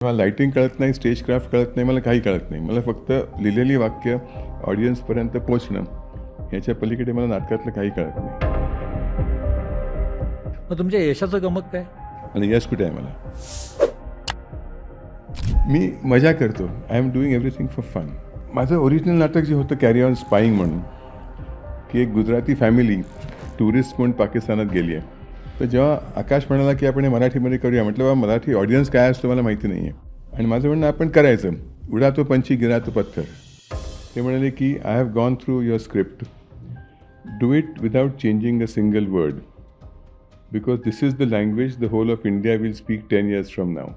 मला लाईटिंग कळत नाही, स्टेज क्राफ्ट कळत नाही, मला काही कळत नाही. मला फक्त लिहिलेली वाक्य ऑडियन्सपर्यंत पोचणं, ह्याच्या पलीकडे मला नाटकातलं काही कळत नाही. मग तुमच्या यशाचं गमक काय? आणि यश कुठे आहे मला? मी मजा करतो. I am doing everything for fun. माझं ओरिजिनल नाटक जे होतं कॅरी ऑन स्पाईंग म्हणून, की एक गुजराती फॅमिली टुरिस्ट म्हणून पाकिस्तानात गेली आहे. तर जेव्हा आकाश म्हणाला की आपण हे मराठीमध्ये करूया, म्हटलं बाबा मराठी ऑडियन्स काय असतो मला माहिती नाही आहे. आणि माझं म्हणणं आपण करायचं. उडा तो पंछी गिरा तो पत्थर. ते म्हणाले की I have gone through your script. Do it without changing a single word. Because this is the language the whole of India will speak 10 years from now.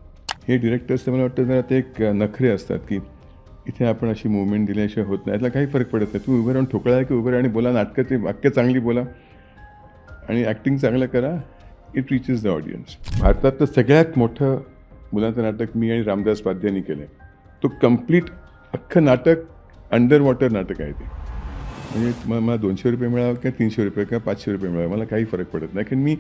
हे डिरेक्टर्स मला वाटतं जरा ते एक नखरे असतात की इथे आपण अशी मुवमेंट दिल्याशिवाय होत नाही. यातला काही फरक पडत नाही. तुम्ही उभं राहून ठोकळा की उभं राहा आणि बोला, नाटकाची वाक्य चांगली बोला आणि ॲक्टिंग चांगलं करा. It reaches the audience. भारतातलं सगळ्यात मोठं मुलांचं नाटक मी आणि रामदास पाध्यांनी केलं आहे. तो कम्प्लीट अख्खं नाटक अंडर वॉटर नाटक आहे ते. म्हणजे मला 200 रुपये मिळावं किंवा 300 रुपये किंवा 500 रुपये मिळावं, मला काही फरक पडत नाही. कारण मी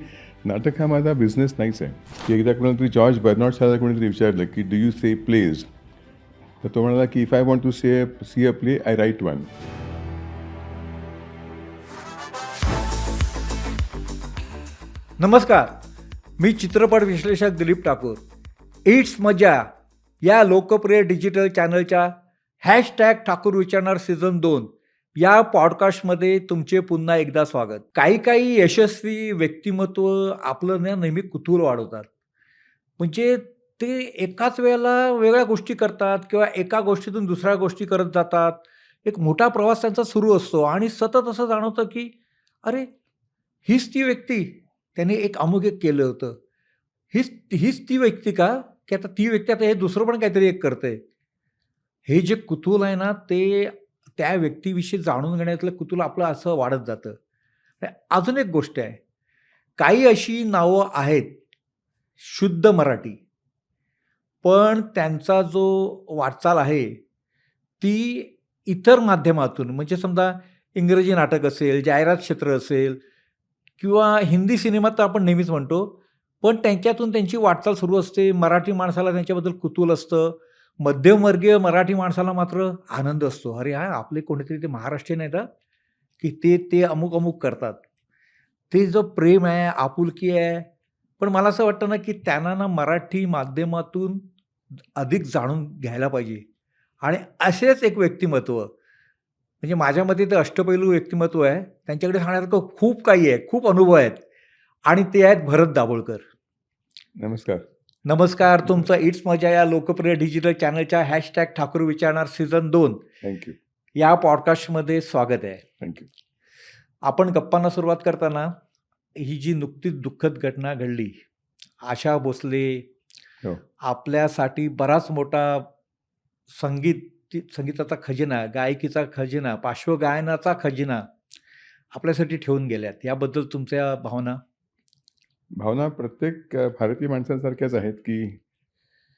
नाटक हा माझा बिझनेस नाहीच आहे. की एकदा कोणतरी जॉर्ज बर्नार्ड शॉला कोणीतरी विचारलं की डू यू से प्लेज. तर तो म्हणाला की if I want to see a play I write one. नमस्कार, मी चित्रपट विश्लेषक दिलीप ठाकूर. इट्स मजा या लोकप्रिय डिजिटल चॅनलच्या हॅशटॅग ठाकूर विचारणार सीझन 2 या पॉडकास्टमध्ये तुमचे पुन्हा एकदा स्वागत. काही यशस्वी व्यक्तिमत्व आपलं नेहमी कुतूहल वाढवतात. म्हणजे ते एकाच वेळेला वेगळ्या गोष्टी करतात किंवा एका गोष्टीतून दुसऱ्या गोष्टी करत जातात. एक मोठा प्रवास त्यांचा सुरू असतो आणि सतत असं जाणवतं की अरे, हीच ती व्यक्ती, त्याने एक अमुक एक केलं होतं. हीच ती व्यक्ती का? की आता ती व्यक्ती आता हे दुसरं पण काहीतरी एक करतंय. हे जे कुतूहल आहे ना, ते त्या व्यक्तीविषयी जाणून घेण्यातलं कुतूहल आपलं असं वाढत जातं. अजून एक गोष्ट आहे. काही अशी नावं आहेत, शुद्ध मराठी. पण त्यांचा जो वाटचाल आहे, ती इतर माध्यमातून म्हणजे समजा इंग्रजी नाटक असेल, जाहिरात क्षेत्र असेल किंवा हिंदी सिनेमात तर आपण नेहमीच म्हणतो. पण त्यांच्यातून त्यांची वाटचाल सुरू असते. मराठी माणसाला त्यांच्याबद्दल कुतूहल असतं. मध्यमवर्गीय मराठी माणसाला मात्र आनंद असतो. अरे हां, आपले कोणीतरी ते महाराष्ट्रीयन आहेत हां, की ते अमुक-अमुक करतात. ते जो प्रेम आहे, आपुलकी आहे. पण मला असं वाटतं ना, की त्यांना ना मराठी माध्यमातून अधिक जाणून घ्यायला पाहिजे. आणि असेच एक व्यक्तिमत्व म्हणजे माझ्या मते ते अष्टपैलू व्यक्तिमत्व आहे. त्यांच्याकडे सांगण्यासारखं खूप काही आहे, खूप अनुभव आहेत आणि ते आहेत भरत दाभोळकर. नमस्कार. नमस्कार. तुमचं इट्स मजा या लोकप्रिय डिजिटल चॅनलच्या हॅशटॅग ठाकूर विचारणार सीझन 2 थँक्यू. या पॉडकास्टमध्ये स्वागत आहे. थँक्यू. आपण गप्पांना सुरुवात करताना ही जी नुकतीच दुःखद घटना घडली, आशा भोसले हो. आपल्यासाठी बराच मोठा संगीताचा खजिना, गायकीचा खजिना, पार्श्वगायनाचा खजिना आपल्यासाठी ठेवून गेल्यात. याबद्दल तुमच्या भावना? भावना प्रत्येक भारतीय माणसांसारख्याच आहेत की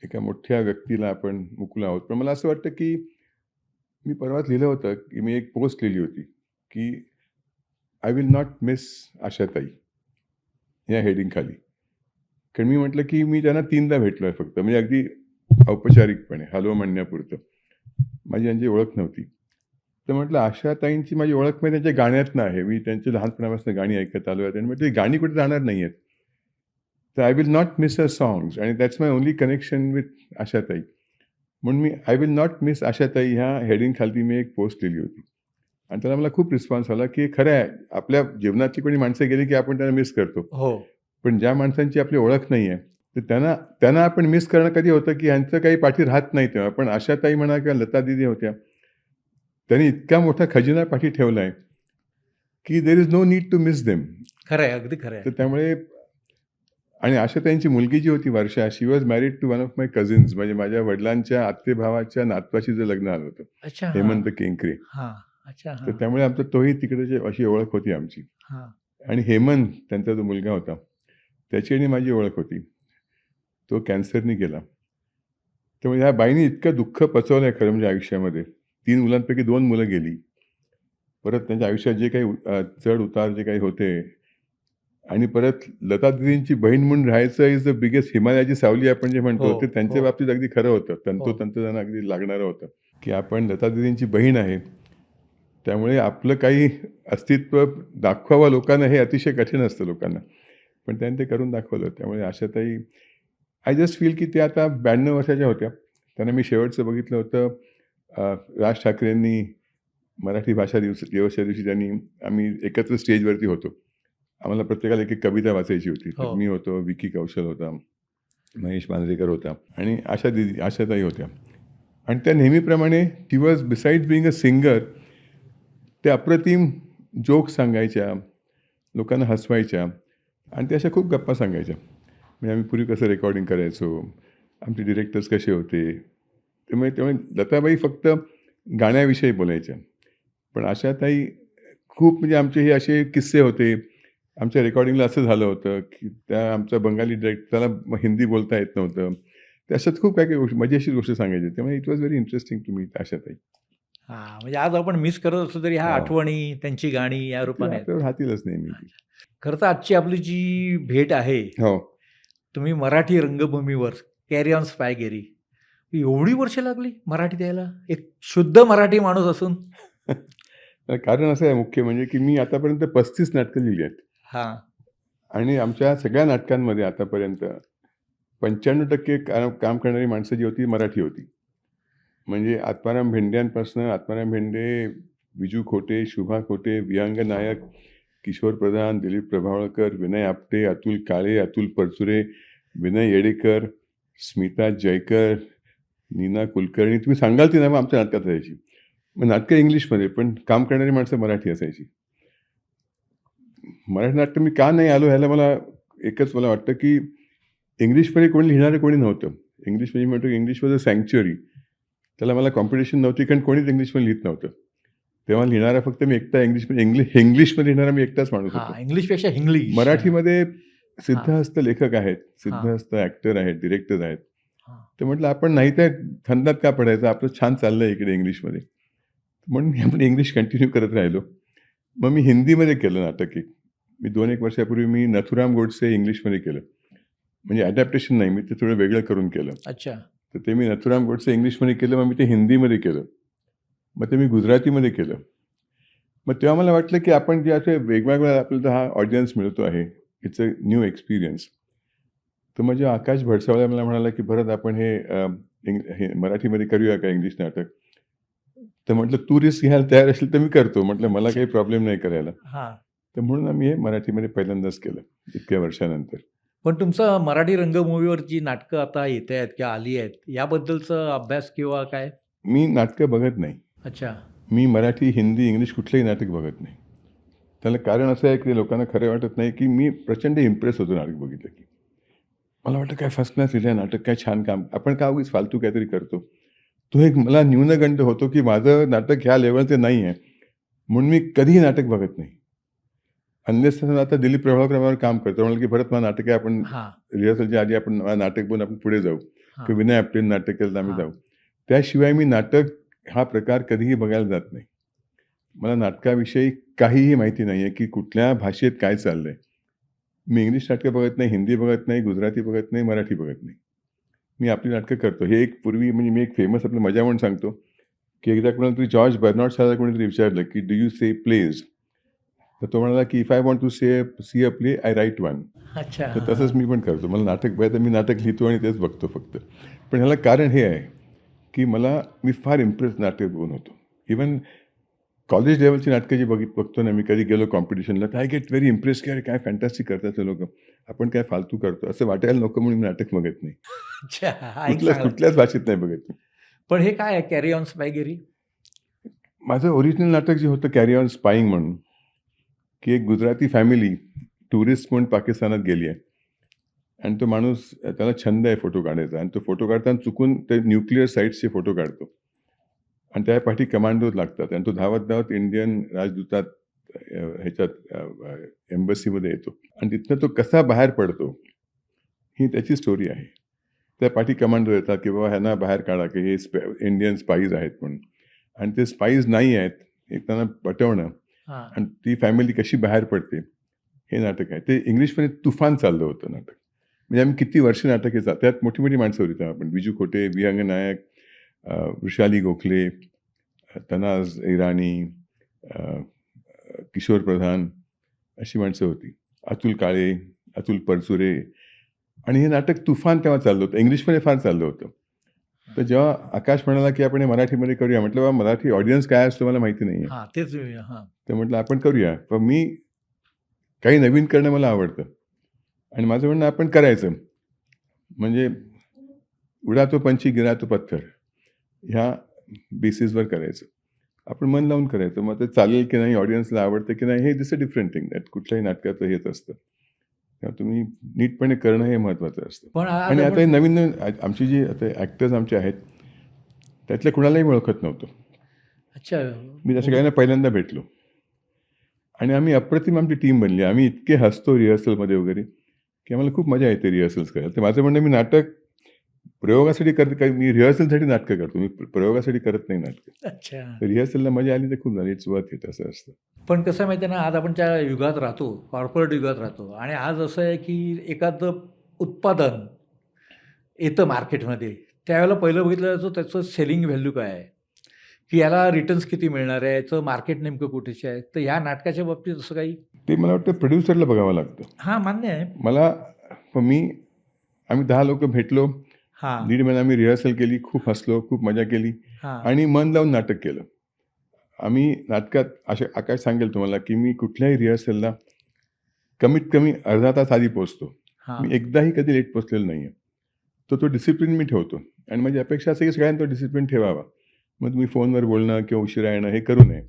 एका मोठ्या व्यक्तीला आपण मुकलो आहोत. पण मला असं वाटतं की मी परवाच लिहिलं होतं की मी एक पोस्ट लिहिली होती की आय विल नॉट मिस आशाताई या हेडिंगखाली. कारण मी म्हटलं की मी त्यांना 3दा भेटलो आहे फक्त, म्हणजे अगदी औपचारिकपणे हॅलो म्हणण्यापुरतं. माझी यांची ओळख नव्हती. तर म्हटलं आशाताईंची माझी ओळख म्हणजे त्यांच्या गाण्यातनं आहे. मी त्यांची लहानपणापासून गाणी ऐकत आलो आहे आणि म्हटलं ती गाणी कुठे जाणार नाही आहेत. तर I will not miss her songs आणि that's my only connection with Ashatai. म्हणून मी I will not miss Ashatai ह्या हेडिंगखाली मी एक पोस्ट लिहिली होती. आणि त्याला मला खूप रिस्पॉन्स आला की खरं आहे, आपल्या जीवनातली कोणी माणसं गेली की आपण त्यांना मिस करतो. हो. पण ज्या माणसांची आपली ओळख नाही आहे, तर त्यांना आपण मिस करणं कधी होतं की ह्यांचं काही पाठी राहत नाही तेव्हा. पण आशाताई म्हणा किंवा लता दीदी होत्या, त्यांनी इतका मोठा खजिना पाठी ठेवला आहे की there is no need to miss them. खरं आहे, अगदी खरं तर आहे. त्यामुळे आणि आशाताईंची मुलगी जी होती Varsha, she was married to one of my cousins, म्हणजे माझ्या वडिलांच्या आत्तेभावाच्या नातवाशी जे लग्न आलं होतं, अच्छा. हां. हेमंत केंकरे. हां. अच्छा. तर हां. त्यामुळे आमचं तोही तिकडे अशी ओळख होती आमची. हां. आणि हेमंत त्यांचा जो मुलगा होता, त्याची आणि माझी ओळख होती. तो कॅन्सरनी गेला. त्यामुळे ह्या बाईंनी इतकं दुःख पचवलं आहे खरं म्हणजे आयुष्यामध्ये. 3 मुलांपैकी 2 मुलं गेली. परत त्यांच्या आयुष्यात जे काही चढ-उतार जे काही होते, आणि परत लता दिदींची बहीण म्हणून राहायचं इज द बिगेस्ट हिमालयाची सावली आपण जे म्हणतो हो, ते त्यांच्या हो. बाबतीत अगदी खरं होतं. हो. तंतोतंत त्यांना अगदी लागणारं होतं की आपण लता दिदींची बहीण आहे, त्यामुळे आपलं काही अस्तित्व दाखवावं लोकांना हे अतिशय कठीण असतं लोकांना, पण त्यांनी ते करून दाखवलं. त्यामुळे आशाताई, आय जस्ट फील की ते आता 92 वर्षाच्या होत्या. त्यांना मी शेवटचं बघितलं होतं राज ठाकरेंनी मराठी भाषा दिवसाच्या दिवशी त्यांनी आम्ही एकत्र स्टेजवरती होतो. आम्हाला प्रत्येकाला एक एक कविता वाचायची होती. तर हो. मी होतो, विकी कौशल होता, महेश मांजरेकर होता आणि आशाताई होत्या. आणि त्या नेहमीप्रमाणे she was besides being a singer, त्या अप्रतिम जोक सांगायच्या, लोकांना हसवायच्या आणि त्या अशा खूप गप्पा सांगायच्या. म्हणजे आम्ही पूर्वी कसं रेकॉर्डिंग करायचो, आमचे डिरेक्टर्स कसे होते. त्यामुळे लताबाई फक्त गाण्याविषयी बोलायच्या. पण आशाताई खूप, म्हणजे आमचे हे असे किस्से होते. आमच्या रेकॉर्डिंगला असं झालं होतं की त्या आमचा बंगाली त्याला हिंदी बोलता येत नव्हतं. त्या अशात खूप काही काही गोष्टी, मजेशीर गोष्टी सांगायच्या. त्यामुळे it was very interesting to me Ashatai. हां, म्हणजे आज आपण मिस करत असलो तरी ह्या हो. आठवणी, त्यांची गाणी या ती रूपाने आहेत. आपल्यावर राहतीलच नेहमी ती. खरं तर आजची आपली जी भेट आहे, हो. तुम्ही मराठी रंगभूमीवर कॅरी ऑन स्पायगेरी, एवढी वर्ष लागली मराठीत यायला? एक शुद्ध मराठी माणूस असून? कारण असं आहे मुख्य म्हणजे की मी आतापर्यंत 35 नाटकं लिहिली आहेत. हां. आणि आमच्या सगळ्या नाटकांमध्ये आतापर्यंत 95% काम करणारी माणसं जी होती मराठी होती. म्हणजे आत्माराम भेंड्यांपासनं आत्माराम भेंडे, विजू खोटे, शुभा खोटे, विहंग नायक, किशोर प्रधान, दिलीप प्रभावळकर, विनय आपटे, अतुल काळे, अतुल परचुरे, विनय येडेकर, स्मिता जयकर, नीना कुलकर्णी, तुम्ही सांगाल ती नावं आमच्या नाटकात राहायची. मग नाटकं इंग्लिशमध्ये, पण काम करणारी माणसं मराठी असायची. मराठी नाटकं मी का नाही आलो ह्याला मला एकच मला वाटतं की इंग्लिशमध्ये कोणी लिहिणारं कोणी नव्हतं. इंग्लिशमध्ये म्हणतो की इंग्लिश वॉज अ सँक्च्युअरी. त्याला मला कॉम्पिटिशन नव्हती, कारण कोणीच इंग्लिशमध्ये लिहित नव्हतं. तेव्हा लिहिणारा फक्त मी एकटा इंग्लिशमध्ये लिहिणारा मी एकटाच माणूस होतो. हां, इंग्लिशपेक्षा हिंग्लिश. मराठीमध्ये हां. सिद्धहस्त लेखक आहेत, हां. सिद्धहस्त ॲक्टर आहेत, डिरेक्टर आहेत. हां. तर म्हटलं आपण नाही त्या फंदात का पडायचं, आपलं छान चाललंय इकडे इंग्लिशमध्ये. म्हणून मी आपण इंग्लिश कंटिन्यू करत राहिलो. मग मी हिंदीमध्ये केलं नाटक एक. मी 2-1 वर्षापूर्वी मी नथुराम गोडसे इंग्लिशमध्ये केलं. म्हणजे अडॅप्टेशन नाही, मी ते थोडं वेगळं करून केलं. अच्छा. तर ते मी नथुराम गोडसे इंग्लिशमध्ये केलं, मग मी ते हिंदीमध्ये केलं. मग ते मी गुजरातीमध्ये केलं. मग तेव्हा मला वाटलं की आपण जे असे वेगवेगळ्या आपल्याला हा ऑडियन्स मिळतो आहे, इट्स अ न्यू एक्सपिरियन्स. तर म्हणजे आकाश भडसावला मला म्हणाला की भरत आपण हे मराठीमध्ये करूया का इंग्लिश नाटक? तर म्हटलं तू रिस्क घ्यायला तयार असेल तर मी करतो. म्हटलं मला काही प्रॉब्लेम नाही करायला. हां. तर म्हणून आम्ही हे मराठीमध्ये पहिल्यांदाच केलं इतक्या वर्षानंतर. पण तुमचं मराठी रंगभूमीवर जी नाटकं आता येत आहेत किंवा आली आहेत, याबद्दलचा अभ्यास किंवा काय? मी नाटकं बघत नाही. अच्छा. मी मराठी, हिंदी, इंग्लिश कुठलंही नाटक बघत नाही. त्याला कारण असं आहे की लोकांना खरं वाटत नाही की मी प्रचंड इम्प्रेस होतो नाटक बघितलं की. मला वाटतं काय फर्स्ट क्लास लिहिलं नाटक, काय छान काम. आपण का उगीच फालतू काहीतरी करतो. तो एक मला न्यूनगंड होतो की माझं नाटक ह्या लेवलचं नाही आहे. म्हणून मी कधीही नाटक बघत नाही. अनलेस आता दिलीप प्रभाकरवर काम करतो. म्हणाल की भरत मला नाटक आहे, आपण हां. रिहर्सलच्या आधी आपण नाटक बघून आपण पुढे जाऊ. हां. किंवा विनय आपटेंनी नाटक केलं तर आम्ही हां. जाऊ. त्याशिवाय मी नाटक हा प्रकार कधीही बघायला जात नाही. मला नाटकाविषयी काहीही माहिती नाही आहे की कुठल्या भाषेत काय चाललंय. मी इंग्लिश नाटकं बघत नाही, हिंदी बघत नाही, गुजराती बघत नाही, मराठी बघत नाही. मी आपली नाटकं करतो. हे एक पूर्वी म्हणजे मी एक फेमस आपलं मजा म्हणून सांगतो की एकदा कोणाला तरी जॉर्ज बर्नार्ड शॉला कोणीतरी विचारलं की डू यू से प्लेज? तर तो म्हणाला की if I want to see a play I write one. अच्छा. तर तसंच मी पण करतो. मला नाटक पाहिजे तर मी नाटक लिहितो आणि तेच बघतो फक्त. पण ह्याला कारण हे आहे की मी फार इम्प्रेस नाटक बघून होतो. इवन कॉलेज लेवलची नाटकं जी बघतो ना, मी कधी गेलो कॉम्पिटिशनला, तर आय गेट व्हेरी इम्प्रेस की अरे काय फॅन्टास्टिक करतात ते लोकं. आपण काय फालतू करतो असं वाटायला नको म्हणून मी नाटक बघत नाही. अच्छा. हा एक चांगला. कुठल्याच भाषेत नाही बघत मी. पण हे काय आहे कॅरी ऑन स्पायगेरी? माझं ओरिजिनल नाटक जे होतं कॅरी ऑन स्पाईंग म्हणून, की एक गुजराती फॅमिली टुरिस्ट म्हणून पाकिस्तानात गेली आहे. आणि तो माणूस त्याला छंद आहे फोटो काढायचा आणि तो फोटो काढताना चुकून ते न्यूक्लिअर साईट्सचे फोटो काढतो. आणि त्या पाठी कमांडोज लागतात आणि तो धावत इंडियन राजदूतात एम्बसीमध्ये येतो आणि तिथनं तो कसा बाहेर पडतो ही त्याची स्टोरी आहे. त्या पाठी कमांडो येतात की बाबा ह्यांना बाहेर काढा की हे इंडियन स्पाईज आहेत म्हणून. आणि ते स्पाईज नाही आहेत हे त्यांना पटवणं हां. आणि ती फॅमिली कशी बाहेर पडते हे नाटक आहे. ते इंग्लिशमध्ये तुफान चाललं होतं नाटक. म्हणजे आम्ही किती वर्ष नाटक हे त्यात मोठी मोठी माणसं होती तेव्हा आपण. विजू खोटे, विहंग नायक, वृषाली गोखले, तनाज इराणी, अ, किशोर प्रधान अशी माणसं होती. अतुल काळे, अतुल परचुरे. आणि हे नाटक तुफान तेव्हा चाललं होतं. इंग्लिशमध्ये फार चाललं होतं. तर जेव्हा आकाश म्हणाला की आपण हे मराठीमध्ये करूया, म्हटलं बा मराठी ऑडियन्स काय असतो मला माहिती नाही आहे. हां, तेच हां. तर म्हटलं आपण करूया. पण मी काही नवीन करणं मला आवडतं आणि माझं म्हणणं आपण करायचं. म्हणजे उडा तो पंछी गिरा तो पत्थर ह्या बेसिसवर करायचं. आपण मन लावून करायचं. मग ते चालेल की नाही, ऑडियन्सला आवडतं की नाही, हे this a different thing. That कुठल्याही नाटकाचं हेच असतं. तेव्हा तुम्ही नीटपणे करणं हे महत्त्वाचं असतं. पण आज आणि आता आपण हे नवीन नवीन आमची जी आता ॲक्टर्स आमचे आहेत, त्यातल्या कुणालाही मी ओळखत नव्हतो. अच्छा. मी त्या सगळ्यांना पहिल्यांदा भेटलो आणि आम्ही अप्रतिम आमची टीम बनली. आम्ही इतके हसतो रिहर्सलमध्ये वगैरे की आम्हाला खूप मजा येते रिहर्सल्स करायला. तर माझं म्हणणं, मी नाटक प्रयोगासाठी करत काही, मी रिहर्सलसाठी नाटकं करतो. मी प्रयोगासाठी करत नाही नाटकं. अच्छा. तर रिहर्सलला मजा आली तर खूप झाली. इट्स वर्थ इट असं असतं. पण कसं आहे माहिती आहे ना, आज आपण त्या युगात राहतो, कॉर्पोरेट युगात राहतो आणि आज असं आहे की एखादं उत्पादन येतं मार्केटमध्ये, त्यावेळेला पहिलं बघितलं जातं त्याचं सेलिंग व्हॅल्यू काय आहे, की याला रिटर्न्स किती मिळणार आहे, याचं मार्केट नेमकं कुठेचे आहे. तर ह्या नाटकाच्या बाबतीत असं काही ते मला वाटतं प्रोड्युसरला बघावं लागतं. हां, मान्य आहे. मला आम्ही 10 लोकं भेटलो. हां, दीड महिना आम्ही रिहर्सल केली. खूप हसलो, खूप मजा केली हां. आणि मन लावून नाटक केलं. आम्ही नाटकात आकाश सांगेल तुम्हाला की मी कुठल्याही रिहर्सलला कमीत कमी अर्धा तास आधी पोहोचतो. हां. मी एकदाही कधी लेट पोचलेलो नाही आहे. तो डिसिप्लिन मी ठेवतो आणि माझी अपेक्षा असते की सगळ्यांनी तो डिसिप्लिन ठेवावा. मग तुम्ही फोनवर बोलणं किंवा उशिरा येणं हे करू नये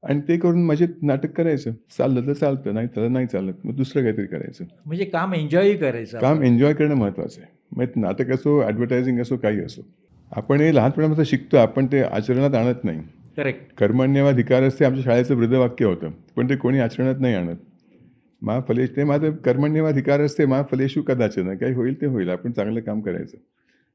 आणि ते करून मजेत नाटक करायचं. चाललं तर चालतं, नाही तर नाही चालत. मग दुसरं काहीतरी करायचं. म्हणजे काम एन्जॉयही करायचं काम आपण. एन्जॉय करणं महत्त्वाचं आहे. मग नाटक असो, ॲडव्हर्टायझिंग असो, काही असो. आपण हे लहानपणापासून शिकतो, आपण ते आचरणात आणत नाही. करेक्ट. कर्मण्येवाधिकारस्ते आमच्या शाळेचं वृद्धवाक्य होतं, पण ते कोणी आचरणात नाही आणत. मा फलेश ते माझं कर्मण्येवाधिकारस्ते मा फलेषु कदाचन. काही होईल ते होईल. आपण चांगलं काम करायचं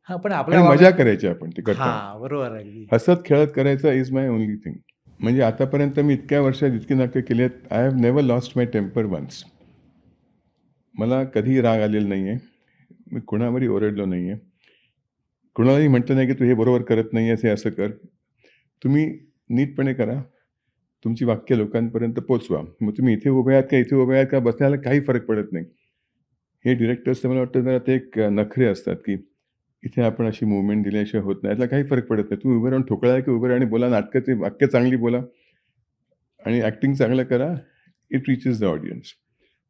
हां, पण आणि आपल्या मजा करायची आपण ते करताना. हां, बरोबर आहे अगदी. हसत खेळत करायचं इज माय ओनली थिंग. म्हणजे आतापर्यंत मी इतक्या वर्षात इतकी नाटकं केली आहेत. I have never lost my temper once. मला कधीही राग आलेला नाही आहे. मी कुणावरही ओरडलो नाही आहे. कुणालाही म्हटलं नाही की तू हे बरोबर करत नाही आहेस, हे असं कर. तुम्ही नीटपणे करा. तुमची वाक्य लोकांपर्यंत पोचवा. मग तुम्ही इथे उभे आहात का इथे उभे आहात का बसल्याला काही फरक पडत नाही. हे डिरेक्टर्सचं मला वाटतं जरा ते एक नखरे असतात की इथे आपण अशी मूव्हमेंट दिल्याशिवाय होत नाही. यातला काही फरक पडत नाही. तुम्ही उभे राहून ठोकळा की उभे राहा आणि बोला, नाटकाची वाक्य चांगली बोला आणि ॲक्टिंग चांगलं करा. It reaches the audience.